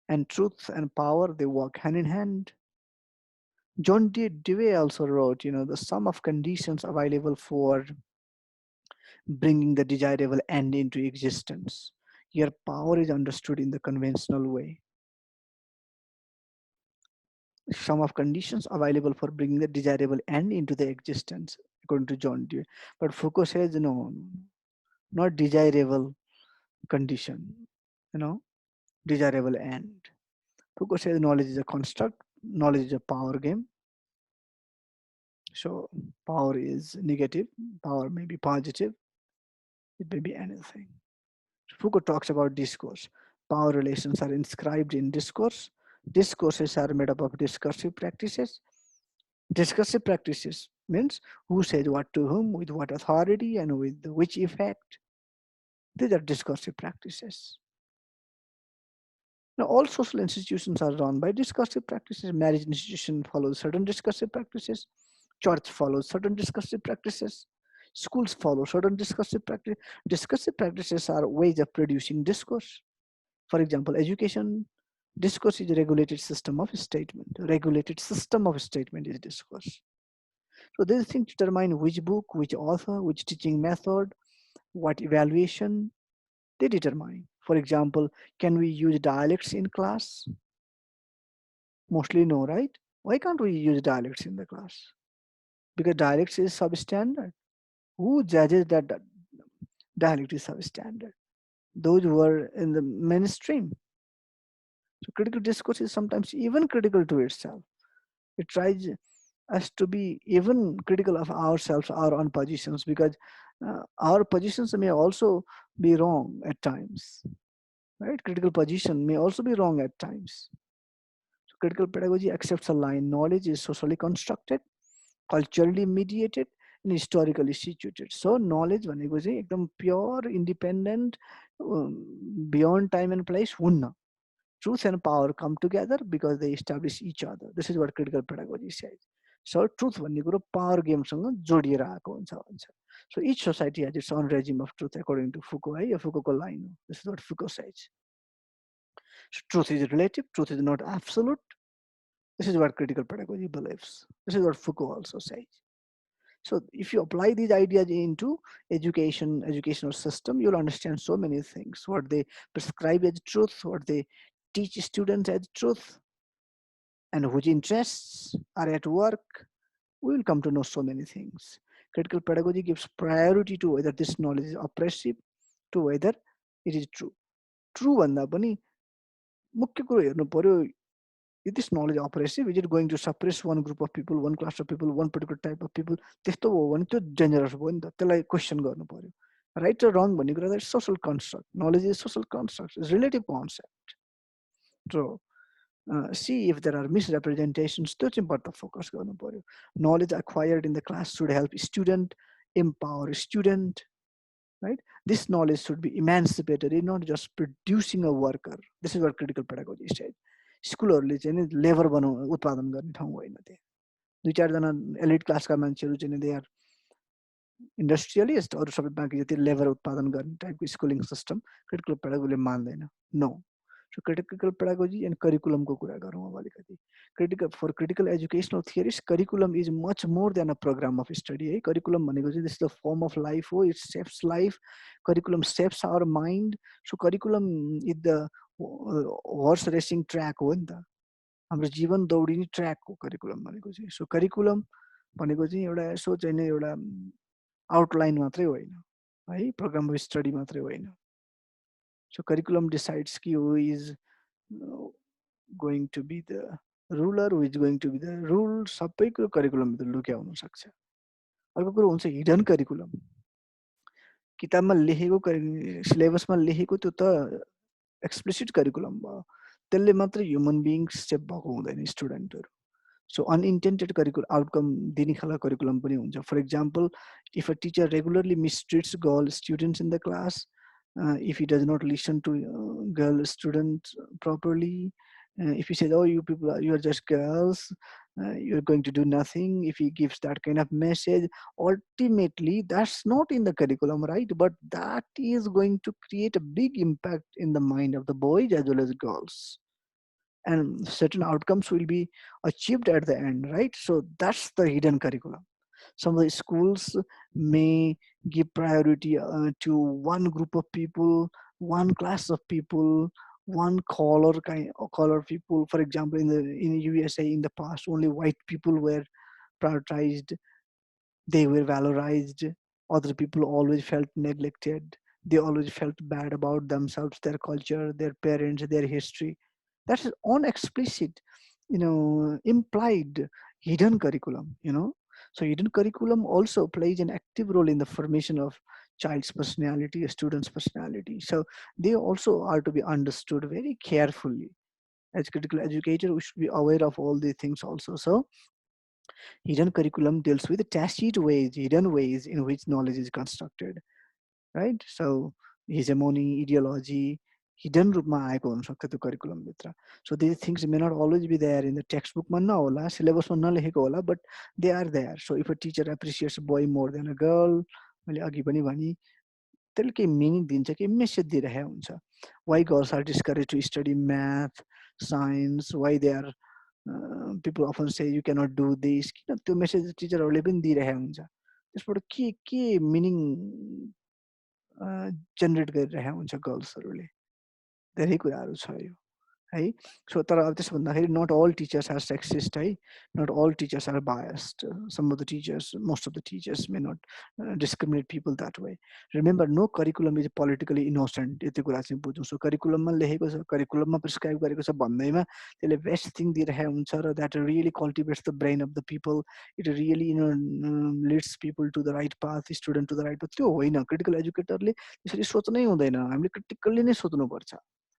S1: And truth and power, they work hand in hand. John Dewey also wrote, the sum of conditions available for bringing the desirable end into existence. Here, power is understood in the conventional way. Sum of conditions available for bringing the desirable end into the existence, according to John Dewey. But Foucault says, no, not desirable condition, you know, desirable end. Foucault says knowledge is a construct, knowledge is a power game. So power is negative, power may be positive, it may be anything. Foucault talks about discourse. Power relations are inscribed in discourse. Discourses are made up of discursive practices. Discursive practices means who says what to whom, with what authority, and with which effect. These are discursive practices. Now, all social institutions are run by discursive practices. Marriage institution follows certain discursive practices. Church follows certain discursive practices. Schools follow certain discursive practices. Discursive practices are ways of producing discourse. For example, education discourse is a regulated system of statement. A regulated system of statement is discourse. So these things determine which book, which author, which teaching method, what evaluation they determine. For example, can we use dialects in class? Mostly no, right? Why can't we use dialects in the class? Because dialects is substandard. Who judges that dialect is substandard? Those who are in the mainstream. So critical discourse is sometimes even critical to itself. It tries us to be even critical of ourselves, our own positions, because our positions may also be wrong at times. Right? Critical position may also be wrong at times. So critical pedagogy accepts a line: knowledge is socially constructed, culturally mediated, and historically situated. So knowledge भनेको चाहिँ एकदम pure, independent, beyond time and place हुन्न. Truth and power come together because they establish each other. This is what critical pedagogy says. So truth भन्ने कुरो power गेमसँग जोडिएर आएको हुन्छ भन्छ. So each society has its own regime of truth according to Foucault. है, यो Foucaultको line हो. This is what Foucault says. So truth is relative, truth is not absolute. This is what critical pedagogy believes. This is what Foucault also says. So if you apply these ideas into educational system, you'll understand so many things. What they prescribe as truth, what they teach students as truth, and which interests are at work, we will come to know so many things. Critical pedagogy gives priority to whether this knowledge is oppressive, to whether it is true. True भन्दा पनि मुख्य कुरो हेर्नु पर्यो, is this knowledge oppressive? Is it going to suppress one group of people, one class of people, one particular type of people? त्यस्तो हो भने त्यो डेन्जरस भयो नि त, त्यसलाई क्वेसन गर्नु पर्यो. राइट र रङ भन्ने कुरा social construct. Knowledge is social construct, it's relative concept. So see if there are misrepresentations, त्यो चाहिँ बढ्ता फोकस गर्नु पर्यो. Knowledge acquired in the class should help student, empower student, right? This knowledge should be emancipatory, not just producing a worker. This is what critical pedagogy says. स्कुलहरूले चाहिँ नि labour उत्पादन गर्ने ठाउँ होइन त्यो. दुई चारजना एलिट क्लासका मान्छेहरू चाहिँ दे आर इन्डस्ट्रियलिस्ट, अरू सबै बाँकी जति लेबर उत्पादन गर्ने टाइपको स्कुलिङ सिस्टम क्रिटिकल पेडागोजीले मान्दैन. No. So critical pedagogy and करिकुलमको कुरा गरौँ अब अलिकति. For critical educational theorist curriculum is much more than a program of study है. करिकुलम भनेको चाहिँ this the form of life हो. It shapes life. Curriculum shapes our mind. So curriculum is the horse racing track हो नि त. हाम्रो जीवन दौडिने track हो करिकुलम भनेको चाहिँ. सो करिकुलम भनेको चाहिँ एउटा यसो चाहिँ नि एउटा आउटलाइन मात्रै होइन है, प्रोग्राम अफ स्टडी मात्रै होइन. So curriculum decides कि who is uh, going to be the ruler, who is going to be the rule, सबै कुरो करिकुलम भित्र लुक्या हुन सक्छ। अर्को कुरो हुन्छ हिडन करिकुलम। किताबमा लेखेको सिलेबसमा लेखेको त्यो त एक्सप्लिसिट करिकुलम भयो, त्यसले मात्र ह्युमन बिङ्स सेभ भएको हुँदैन स्टुडेन्टहरू। सो अनइन्टेन्डेड करिकुलम आउटकम दिने खालको करिकुलम पनि हुन्छ। For example, if a teacher regularly mistreats girl students in the class, if he does not listen to girl students properly, if he says, oh, you people are, you are just girls, you're going to do nothing, if he gives that kind of message, ultimately that's not in the curriculum, right? But that is going to create a big impact in the mind of the boys as well as girls, and certain outcomes will be achieved at the end, right? So that's the hidden curriculum. Some of the schools may give priority to one group of people, one class of people, one color people. For example, in USA in the past, only white people were prioritized, they were valorized. Other people always felt neglected. They always felt bad about themselves, their culture, their parents, their history. That's on explicit, implied hidden curriculum, So hidden curriculum also plays an active role in the formation of child's personality, a student's personality. So they also are to be understood very carefully. As critical educator, we should be aware of all these things also. So hidden curriculum deals with tacit ways, hidden ways in which knowledge is constructed, right? So hegemony, ideology, hidden रूपमा आएको हुनसक्छ त्यो करिकुलमभित्र. So these things may not always be there in the textbookमा नहोला, सिलेबसमा नलेखेको होला, but they are there. So if a teacher appreciates a boy more than a girl, मैले अघि पनि भने, त्यसले केही मिनिङ दिन्छ, केही मेसेज दिइरहेको हुन्छ. Why girls are discouraged to study math, science, why they are people often say you cannot do this, किन त्यो मेसेज टिचरहरूले पनि दिइरहेको हुन्छ. त्यसबाट के मिनिङ जेनेरेट गरिरहेको हुन्छ गर्ल्सहरूले. धेरै कुराहरू छ यो है. सो तर अब त्यसो भन्दाखेरि not all teachers are sexist है, not all teachers are biased. Some of the teachers, most of the teachers may not discriminate people that way. Remember, no curriculum is politically innocent. यति कुरा चाहिँ बुझौँ. सो करिकुलममा लेखेको छ, करिकुलममा प्रिस्क्राइब गरेको छ भन्दैमा त्यसले बेस्ट थिङ दिइरहेको हुन्छ र that really cultivates the brain of the people. It really leads people to the right path, student to the right path. त्यो होइन. क्रिटिकल एजुकेटरले त्यसरी सोच्नै हुँदैन. हामीले क्रिटिकल्ली नै सोच्नुपर्छ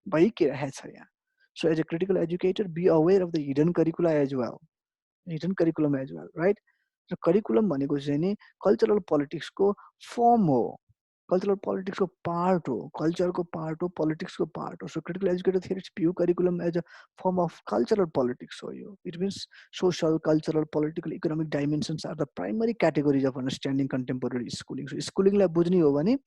S1: भइरहेछ यहाँ. So as a critical educator, be aware of the hidden curricula as well. Hidden curriculum as well, right? So curriculum भनेको चाहिँ नि कल्चरल पोलिटिक्सको फर्म हो, कल्चरल पोलिटिक्सको पार्ट हो, कल्चरको पार्ट हो, पोलिटिक्सको पार्ट हो. So critical educator theories view curriculum as a form of cultural politics हो यो. It means social, cultural, political, economic dimensions are the primary categories of understanding contemporary schooling. So स्कुलिङलाई बुझ्ने हो भने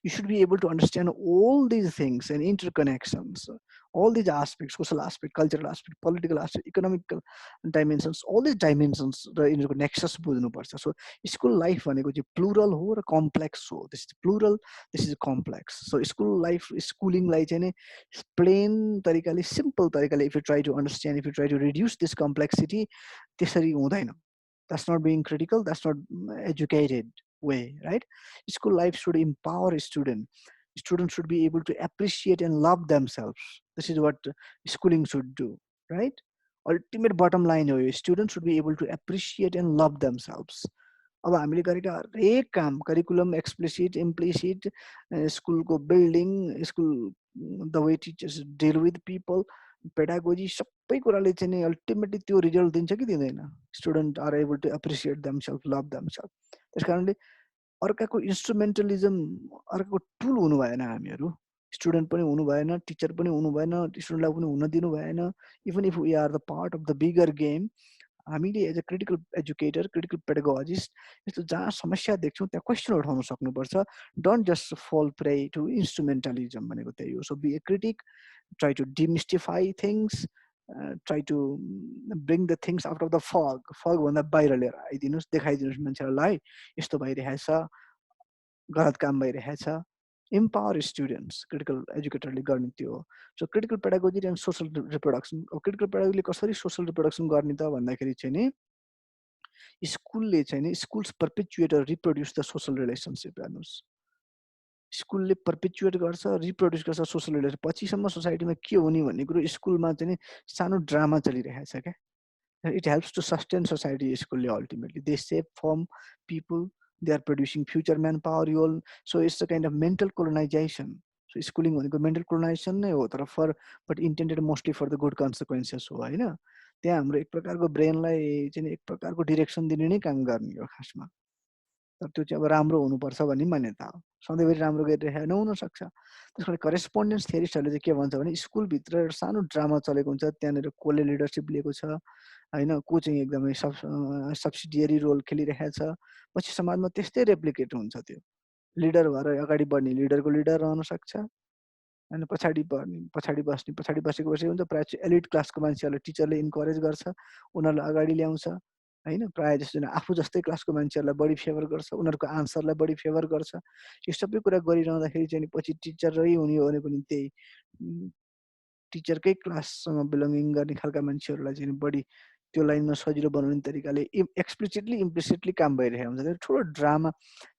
S1: you should be able to understand all these things and interconnections, all these aspects, social aspect, cultural aspect, political aspect, economical dimensions, all these dimensions र यिनीहरूको nexus बुझ्नुपर्छ. सो school life भनेको चाहिँ plural हो र कम्प्लेक्स हो. This is plural, this is complex. So school life, स्कुलिङलाई चाहिँ नि प्लेन तरिकाले, सिम्पल तरिकाले if you try to understand, if you try to reduce this complexity, त्यसरी हुँदैन. That's not being critical, that's not educated way, right? School life should empower a student. Students should be able to appreciate and love themselves. This is what schooling should do, right? Ultimate bottom line हो, students should be able to appreciate and love themselves. अब हामीले गरेका हरेक काम, curriculum, explicit, implicit, स्कुलको building, school, the way teachers deal with people, pedagogy, सबै कुराले चाहिँ नि अल्टिमेटली त्यो रिजल्ट दिन्छ कि दिँदैन? Student are able to appreciate themselves, love themselves. त्यस कारणले अर्काको इन्स्ट्रुमेन्टलिजम, अर्काको टुल हुनु भएन हामीहरू. स्टुडेन्ट पनि हुनु भएन, टिचर पनि हुनु भएन, स्टुडेन्टलाई पनि हुन दिनु भएन. Even if we are the part of the bigger game, हामीले as a critical educator, critical pedagogist, यस्तो जहाँ समस्या देख्छौँ त्यहाँ क्वेसन उठाउन सक्नुपर्छ. Don't just fall prey to instrumentalism भनेको त्यही हो. So be a critic, try to demystify things, try to bring the things out of the fog भन्दा बाहिर लिएर आइदिनुहोस्, देखाइदिनुहोस् मान्छेहरूलाई यस्तो भइरहेछ, गलत काम भइरहेछ. इम्पावर स्टुडेन्ट्स क्रिटिकल एजुकेटरले गर्ने त्यो हो. So critical pedagogy and social reproduction. अब क्रिटिकल पेडागोजीले कसरी सोसल रिप्रोडक्सन गर्ने त भन्दाखेरि चाहिँ नि स्कुलले चाहिँ नि स्कुल्स पर्पेचुएट र रिप्रोड्युस द सोसल रिलेसनसिप. हेर्नुहोस्, स्कुलले पर्पेचुएट गर्छ, रिप्रोड्युस गर्छ सोसल रिलेसन। पछिसम्म सोसाइटीमा के हुने भन्ने कुरो स्कुलमा चाहिँ नि सानो ड्रामा चलिरहेको छ क्या। It helps to sustain society school ultimately. They shape, form people, they are producing future manpower. You all, so it's a kind of mental colonization. So schooling भनेको mental colonization नै हो, तर for but intended mostly for the good consequences हो होइन। त्यहाँ हाम्रो एक प्रकारको ब्रेनलाई चाहिँ एक प्रकारको डिरेक्सन दिने नै काम गर्ने हो खासमा। तर त्यो चाहिँ अब राम्रो हुनुपर्छ भन्ने मान्यता हो, सधैँभरि राम्रो गरिरहेको नहुन सक्छ। त्यस कारण करेस्पोन्डेन्स थ्योरिस्टहरूले चाहिँ के भन्छ भने स्कुलभित्र एउटा सानो ड्रामा चलेको हुन्छ, त्यहाँनिर कसले लिडरसिप लिएको छ होइन, को चाहिँ एकदमै सब्सिडियरी रोल खेलिरहेको छ, पछि समाजमा त्यस्तै रेप्लिकेट हुन्छ। त्यो लिडर भएर अगाडि बढ्ने लिडरको लिडर रहन सक्छ होइन, पछाडि बढ्ने पछाडि बस्ने पछाडि बसेको हुन्छ। प्रायः चाहिँ एलिट क्लासको मान्छेहरूलाई टिचरले इन्करेज गर्छ, उनीहरूलाई अगाडि ल्याउँछ होइन। प्रायः जस्तो आफू जस्तै क्लासको मान्छेहरूलाई बढी फेभर गर्छ, उनीहरूको आन्सरलाई बढी फेभर गर्छ। यो सबै कुरा गरिरहँदाखेरि चाहिँ पछि टिचरै हुने हो भने पनि त्यही टिचरकै क्लाससँग बिलोङिङ गर्ने खालका मान्छेहरूलाई चाहिँ बढी त्यो लाइनमा सजिलो बनाउने तरिकाले एक्सप्लिसिटली इम्प्लिसिटली काम भइरहेको हुन्छ। त्यो ठुलो ड्रामा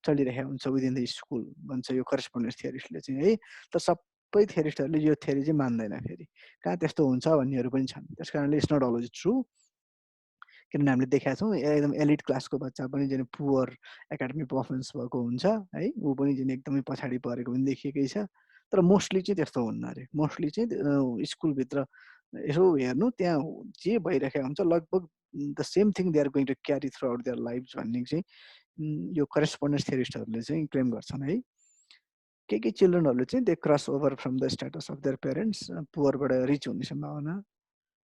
S1: चलिरहेको हुन्छ विदिन द स्कुल भन्छ यो करेस्पोन्डेन्स थ्योरिस्टले चाहिँ है। तर सबै थ्योरिस्टहरूले यो थ्योरी चाहिँ मान्दैन, फेरि कहाँ त्यस्तो हुन्छ भन्नेहरू पनि छन्। त्यस कारणले इट्स नट अलवेज ट्रु, किनभने हामीले देखाएको छौँ एकदम एलिट क्लासको बच्चा पनि चाहिँ पुवर एकाडेमिक पर्फर्मेन्स भएको हुन्छ है, ऊ पनि चाहिँ एकदमै पछाडि परेको पनि देखिएकै छ। तर मोस्टली चाहिँ त्यस्तो हुन्न अरे। मोस्टली चाहिँ स्कुलभित्र यसो हेर्नु त्यहाँ जे भइरहेको हुन्छ लगभग the same thing they are going to carry throughout their life भन्ने चाहिँ यो करेस्पोन्डेन्स थ्योरिस्टहरूले चाहिँ क्लेम गर्छन् है। के चिल्ड्रेनहरूले चाहिँ they cross over from the status of their parents, पुवरबाट रिच हुने सम्भावना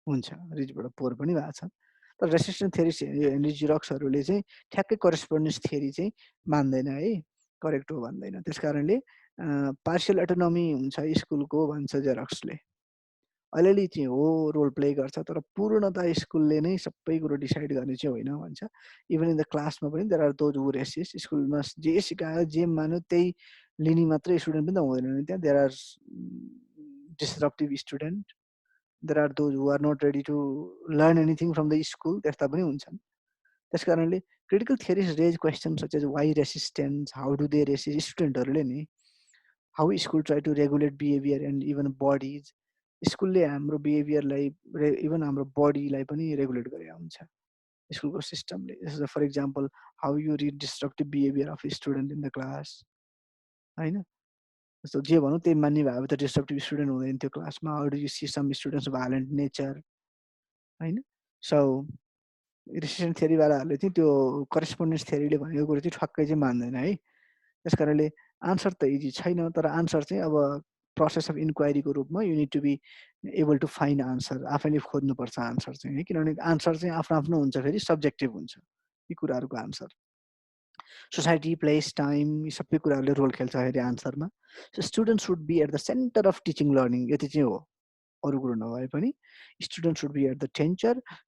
S1: हुन्छ, रिचबाट पुवर पनि भएको छ। तर रेसिस्टेन्स थ्योरी हेनरी जिरक्सहरूले चाहिँ ठ्याक्कै करेस्पोन्डेन्स थ्योरी चाहिँ मान्दैन है, करेक्ट हो भन्दैन। त्यस कारणले पार्सियल अटोनोमी हुन्छ स्कुलको भन्छ जेरक्सले। अलिअलि चाहिँ हो रोल प्ले गर्छ, तर पूर्णतः स्कुलले नै सबै कुरो डिसाइड गर्ने चाहिँ होइन भन्छ। इभन इन द क्लासमा पनि there are those who resist. स्कुलमा जे सिकायो जे मान्यो त्यही लिने मात्रै स्टुडेन्ट पनि त हुँदैन त्यहाँ। There are disruptive student, there are those who are not ready to learn anything from the school, त्यस्ता पनि हुन्छन्। त्यस कारणले critical theories raise question such as why resistance, how do they resist. स्टुडेन्टहरूले नि how school try to regulate behaviour and even bodies. स्कुलले हाम्रो बिहेभियरलाई इभन हाम्रो बडीलाई पनि रेगुलेट गरेको हुन्छ स्कुलको सिस्टमले। For example how you read destructive behaviour of student in the class होइन। जस्तो जे भनौँ त्यही मान्ने भयो भने त डिस्ट्रक्टिभ स्टुडेन्ट हुँदैन त्यो क्लासमा। How do you see some students violent nature होइन। सो रेसिस्टेन्स थ्योरीवालाहरूले चाहिँ त्यो करेस्पोन्डेन्स थ्योरीले भनेको कुरो चाहिँ ठक्कै चाहिँ मान्दैन है। त्यस कारणले आन्सर त इजी छैन, तर आन्सर चाहिँ अब प्रोसेस अफ इन्क्वायरीको रूपमा you need to be able to find answer. आफैले खोज्नुपर्छ आन्सर चाहिँ है, किनभने आन्सर चाहिँ आफ्नो आफ्नो हुन्छ, फेरि सब्जेक्टिभ हुन्छ यी कुराहरूको आन्सर। सोसाइटी, प्लेस, टाइम यी सबै कुराहरूले रोल खेल्छ फेरि आन्सरमा। So student should be at the centre of teaching learning, यति चाहिँ हो, अरू कुरो नभए पनि। Student should be at the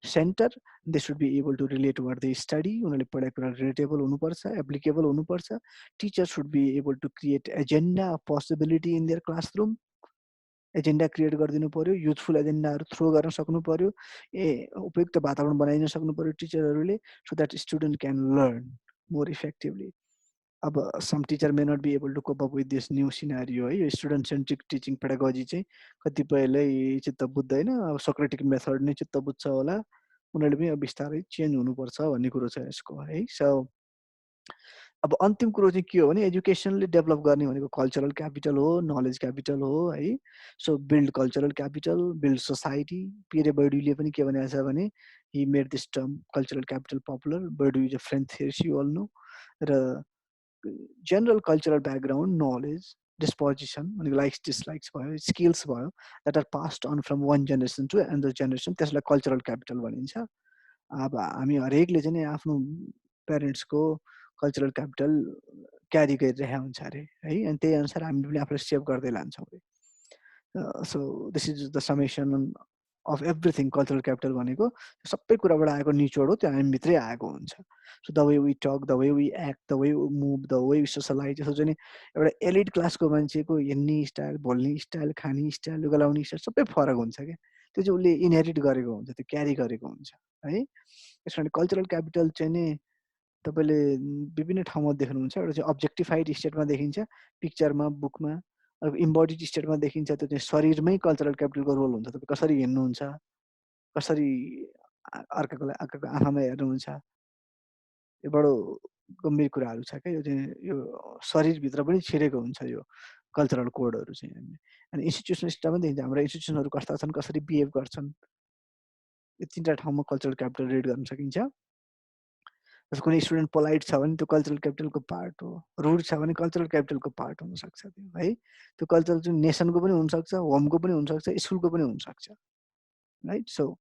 S1: centre, they should be able to relate what they study. उनीहरूले पढाएको कुरा रिलेटेबल हुनुपर्छ, एप्लिकेबल हुनुपर्छ। Teacher should be able to create agenda of possibility in their classroom. Agenda create गरिदिनु पर्यो, youthful एजेन्डाहरू throw गर्न सक्नु पर्यो, उपयुक्त वातावरण बनाइदिन सक्नु पर्यो टिचरहरूले, so that student can learn more effectively. अब some teacher may not be able to cope up with this new scenario है। यो स्टुडेन्ट सेन्ट्रिक टिचिङ पेडागोजी चाहिँ कतिपयलाई चित्त बुझ्दैन, अब सोक्रेटिक मेथड नै चित्त बुझ्छ होला, उनीहरूले पनि अब बिस्तारै चेन्ज हुनुपर्छ भन्ने कुरो छ यसको है। सो अब अन्तिम कुरो चाहिँ के हो भने एजुकेसनले डेभलप गर्ने भनेको कल्चरल क्यापिटल हो, नलेज क्यापिटल हो है। So build cultural capital, build society. Pierre बर्ड्यूले पनि के भनेको छ भने he made this term cultural capital popular. Bourdieu is a French theorist, you all know. र general cultural background, knowledge, disposition भनेको लाइक्स डिसलाइक्स भयो, स्किल्स भयो, that are passed on from one generation to another generation, त्यसलाई cultural capital भनिन्छ। अब हामी हरेकले चाहिँ आफ्नो प्यारेन्ट्सको कल्चरल क्यापिटल क्यारी गरिरहेको हुन्छ अरे है, अनि त्यही अनुसार हामीले पनि आफूलाई सेभ गर्दै लान्छौँ अरे। So this is the summation of everything. Cultural capital भनेको सबै कुराबाट आएको निचोड हो, त्यो हामीभित्रै आएको हुन्छ। So the way we talk, the way we act, the way we move, the way we socialise. यसो चाहिँ एउटा एलिट क्लासको मान्छेको हिँड्ने स्टाइल, बोल्ने स्टाइल, खाने स्टाइल, लुगा लाउने स्टाइल सबै फरक हुन्छ क्या। त्यो चाहिँ उसले इनहेरिट गरेको हुन्छ, त्यो क्यारी गरेको हुन्छ है। त्यस कारण कल्चरल क्यापिटल चाहिँ नि तपाईँले विभिन्न ठाउँमा देख्नुहुन्छ। एउटा चाहिँ अब्जेक्टिफाइड स्टेटमा देखिन्छ पिक्चरमा, बुकमा। अब इम्बोडिड स्टेटमा देखिन्छ, त्यो चाहिँ शरीरमै कल्चरल क्यापिटलको रोल हुन्छ। तपाईँ कसरी हिँड्नुहुन्छ, कसरी अर्काको आँखामा हेर्नुहुन्छ, यो बडो गम्भीर कुराहरू छ क्या। यो चाहिँ यो शरीरभित्र पनि छिरेको हुन्छ यो कल्चरल कोडहरू चाहिँ। अनि इन्स्टिट्युसनल स्टेटमा देखिन्छ हाम्रो इन्स्टिट्युसनहरू कस्ता छन्, कसरी बिहेभ गर्छन्। यो 3टा ठाउँमा कल्चरल क्यापिटल रिड गर्न सकिन्छ। जस्तो कुनै स्टुडेन्ट पोलाइट छ भने त्यो कल्चरल क्यापिटलको पार्ट हो, रुड छ भने कल्चरल क्यापिटलको पार्ट हुनसक्छ त्यो है। त्यो कल्चरल चाहिँ नेसनको पनि हुनसक्छ, होमको पनि हुनसक्छ, स्कुलको पनि हुनसक्छ, right. So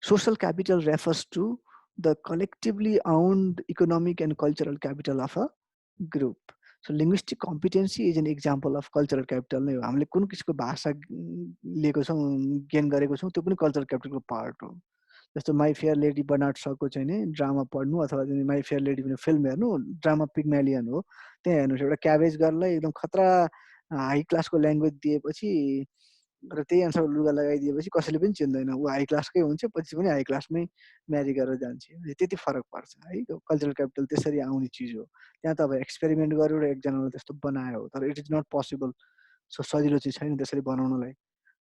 S1: social capital refers to the collectively owned economic and cultural capital of a group. So linguistic competency is an example of cultural capital नै हो। हामीले कुन किसिमको भाषा लिएको छौँ, गेन गरेको छौँ, त्यो पनि कल्चरल क्यापिटलको पार्ट हो। जस्तो माई फेयर लेडी बर्नार्ड सको चाहिँ नि ड्रामा पढ्नु अथवा माई फेयर लेडी पनि फिल्म हेर्नु, ड्रामा पिग्मेलियन हो। त्यहाँ हेर्नुहोस्, एउटा क्याबेज गर्ललाई एकदम खतरा हाई क्लासको ल्याङ्ग्वेज दिएपछि र त्यही अनुसार लुगा लगाइदिएपछि कसैले पनि चिन्दैन, ऊ हाई क्लासकै हुन्छ, पछि पनि हाई क्लासमै म्यारी गरेर जान्छ। त्यति फरक पर्छ है। कल्चरल क्यापिटल त्यसरी आउने चिज हो। त्यहाँ तपाईँ एक्सपेरिमेन्ट गरेर एकजनालाई त्यस्तो बनायो, तर इट इज नट पोसिबल। सो सजिलो चिज छैन त्यसरी बनाउनलाई।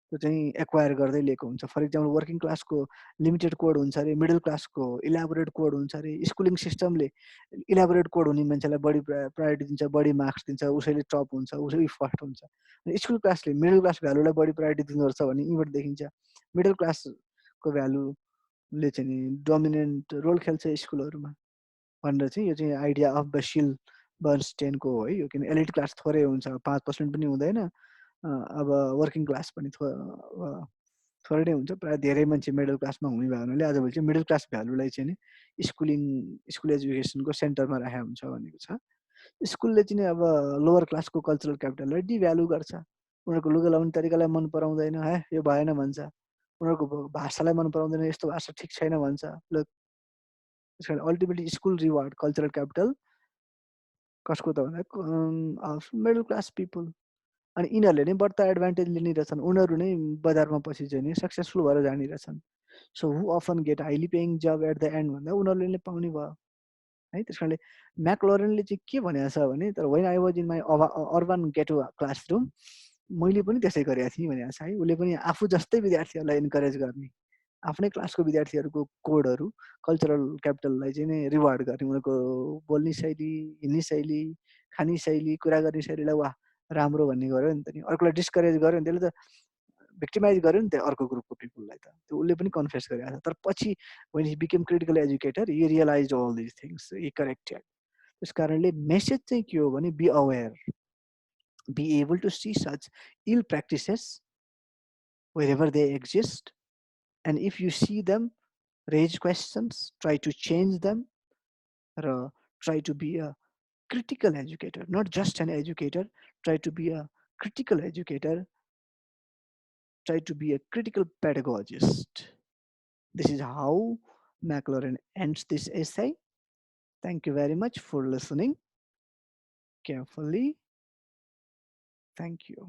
S1: त्यो चाहिँ एक्वायर गर्दै लिएको हुन्छ। फर इक्जाम्पल वर्किङ क्लासको लिमिटेड कोड हुन्छ अरे, मिडल क्लासको इलाबोरेट कोड हुन्छ अरे। स्कुलिङ सिस्टमले इलाबोरेट कोड हुने मान्छेलाई बढी प्रायोरिटी दिन्छ, बढी मार्क्स दिन्छ, उसैले टप हुन्छ, उसै फर्स्ट हुन्छ। स्कुल क्लासले मिडल क्लास भ्यालुलाई बढी प्रायोरिटी दिँदो रहेछ भने यहीँबाट देखिन्छ। मिडल क्लासको भ्यालुले चाहिँ नि डोमिनेन्ट रोल खेल्छ स्कुलहरूमा भनेर चाहिँ यो चाहिँ आइडिया अफ बसिल बर्नस्टेनको हो है। यो किन एलिट क्लास थोरै हुन्छ, 5% पनि हुँदैन। अब वर्किङ क्लास पनि थोरै नै हुन्छ। प्रायः धेरै मान्छे मिडल क्लासमा हुने भयो हुनाले आजभोलि चाहिँ मिडल क्लास भ्यालुलाई चाहिँ नि स्कुल एजुकेसनको सेन्टरमा राखेको हुन्छ भनेको छ। स्कुलले चाहिँ अब लोवर क्लासको कल्चरल क्यापिटललाई डिभ्यालु गर्छ। उनीहरूको लुगा लाउने तरिकालाई मन पराउँदैन, हे यो भएन भन्छ। उनीहरूको भाषालाई मन पराउँदैन, यस्तो भाषा ठिक छैन भन्छ। त्यस कारण ultimately school reward cultural capital कसको त भन्दा अफ मिडल क्लास पिपल। अनि यिनीहरूले नै बढ्ता एडभान्टेज लिनेरहेछन्। उनीहरू नै बजारमा पछि चाहिँ नि सक्सेसफुल भएर जानेरहेछन्। So who often get highly paying job at the end भन्दा उनीहरूले नै पाउने भयो है। त्यस कारणले म्याक्लोरेनले चाहिँ के भनेको छ भने, तर when I was in my urban Geto classroom, मैले पनि त्यसै गरेको थिएँ भनेको छ है। उसले पनि आफू जस्तै विद्यार्थीहरूलाई इन्करेज गर्ने, आफ्नै क्लासको विद्यार्थीहरूको कोडहरू कल्चरल क्यापिटललाई चाहिँ नै रिवार्ड गर्ने। उनीहरूको बोल्ने शैली, हिँड्ने शैली, खाने शैली, कुरा गर्ने शैलीलाई वाह राम्रो भन्ने गर्यो नि त नि। अर्कोलाई डिस्करेज गर्यो भने त्यसले त भिक्टिमाइज गर्यो नि त अर्को ग्रुपको पिपललाई त। त्यो उसले पनि कन्फेस गरेको छ। तर पछि when he became critical educator he realize all this things, he corrected. त्यस कारणले मेसेज चाहिँ के हो भने be aware, be able to see such ill practices wherever they exist, and if you see them, raise questions, try to change them, try to be a critical educator, not just an educator. Try to be a critical educator, try to be a critical pedagogist. This is how McLaren ends this essay. Thank you very much for listening carefully. Thank you.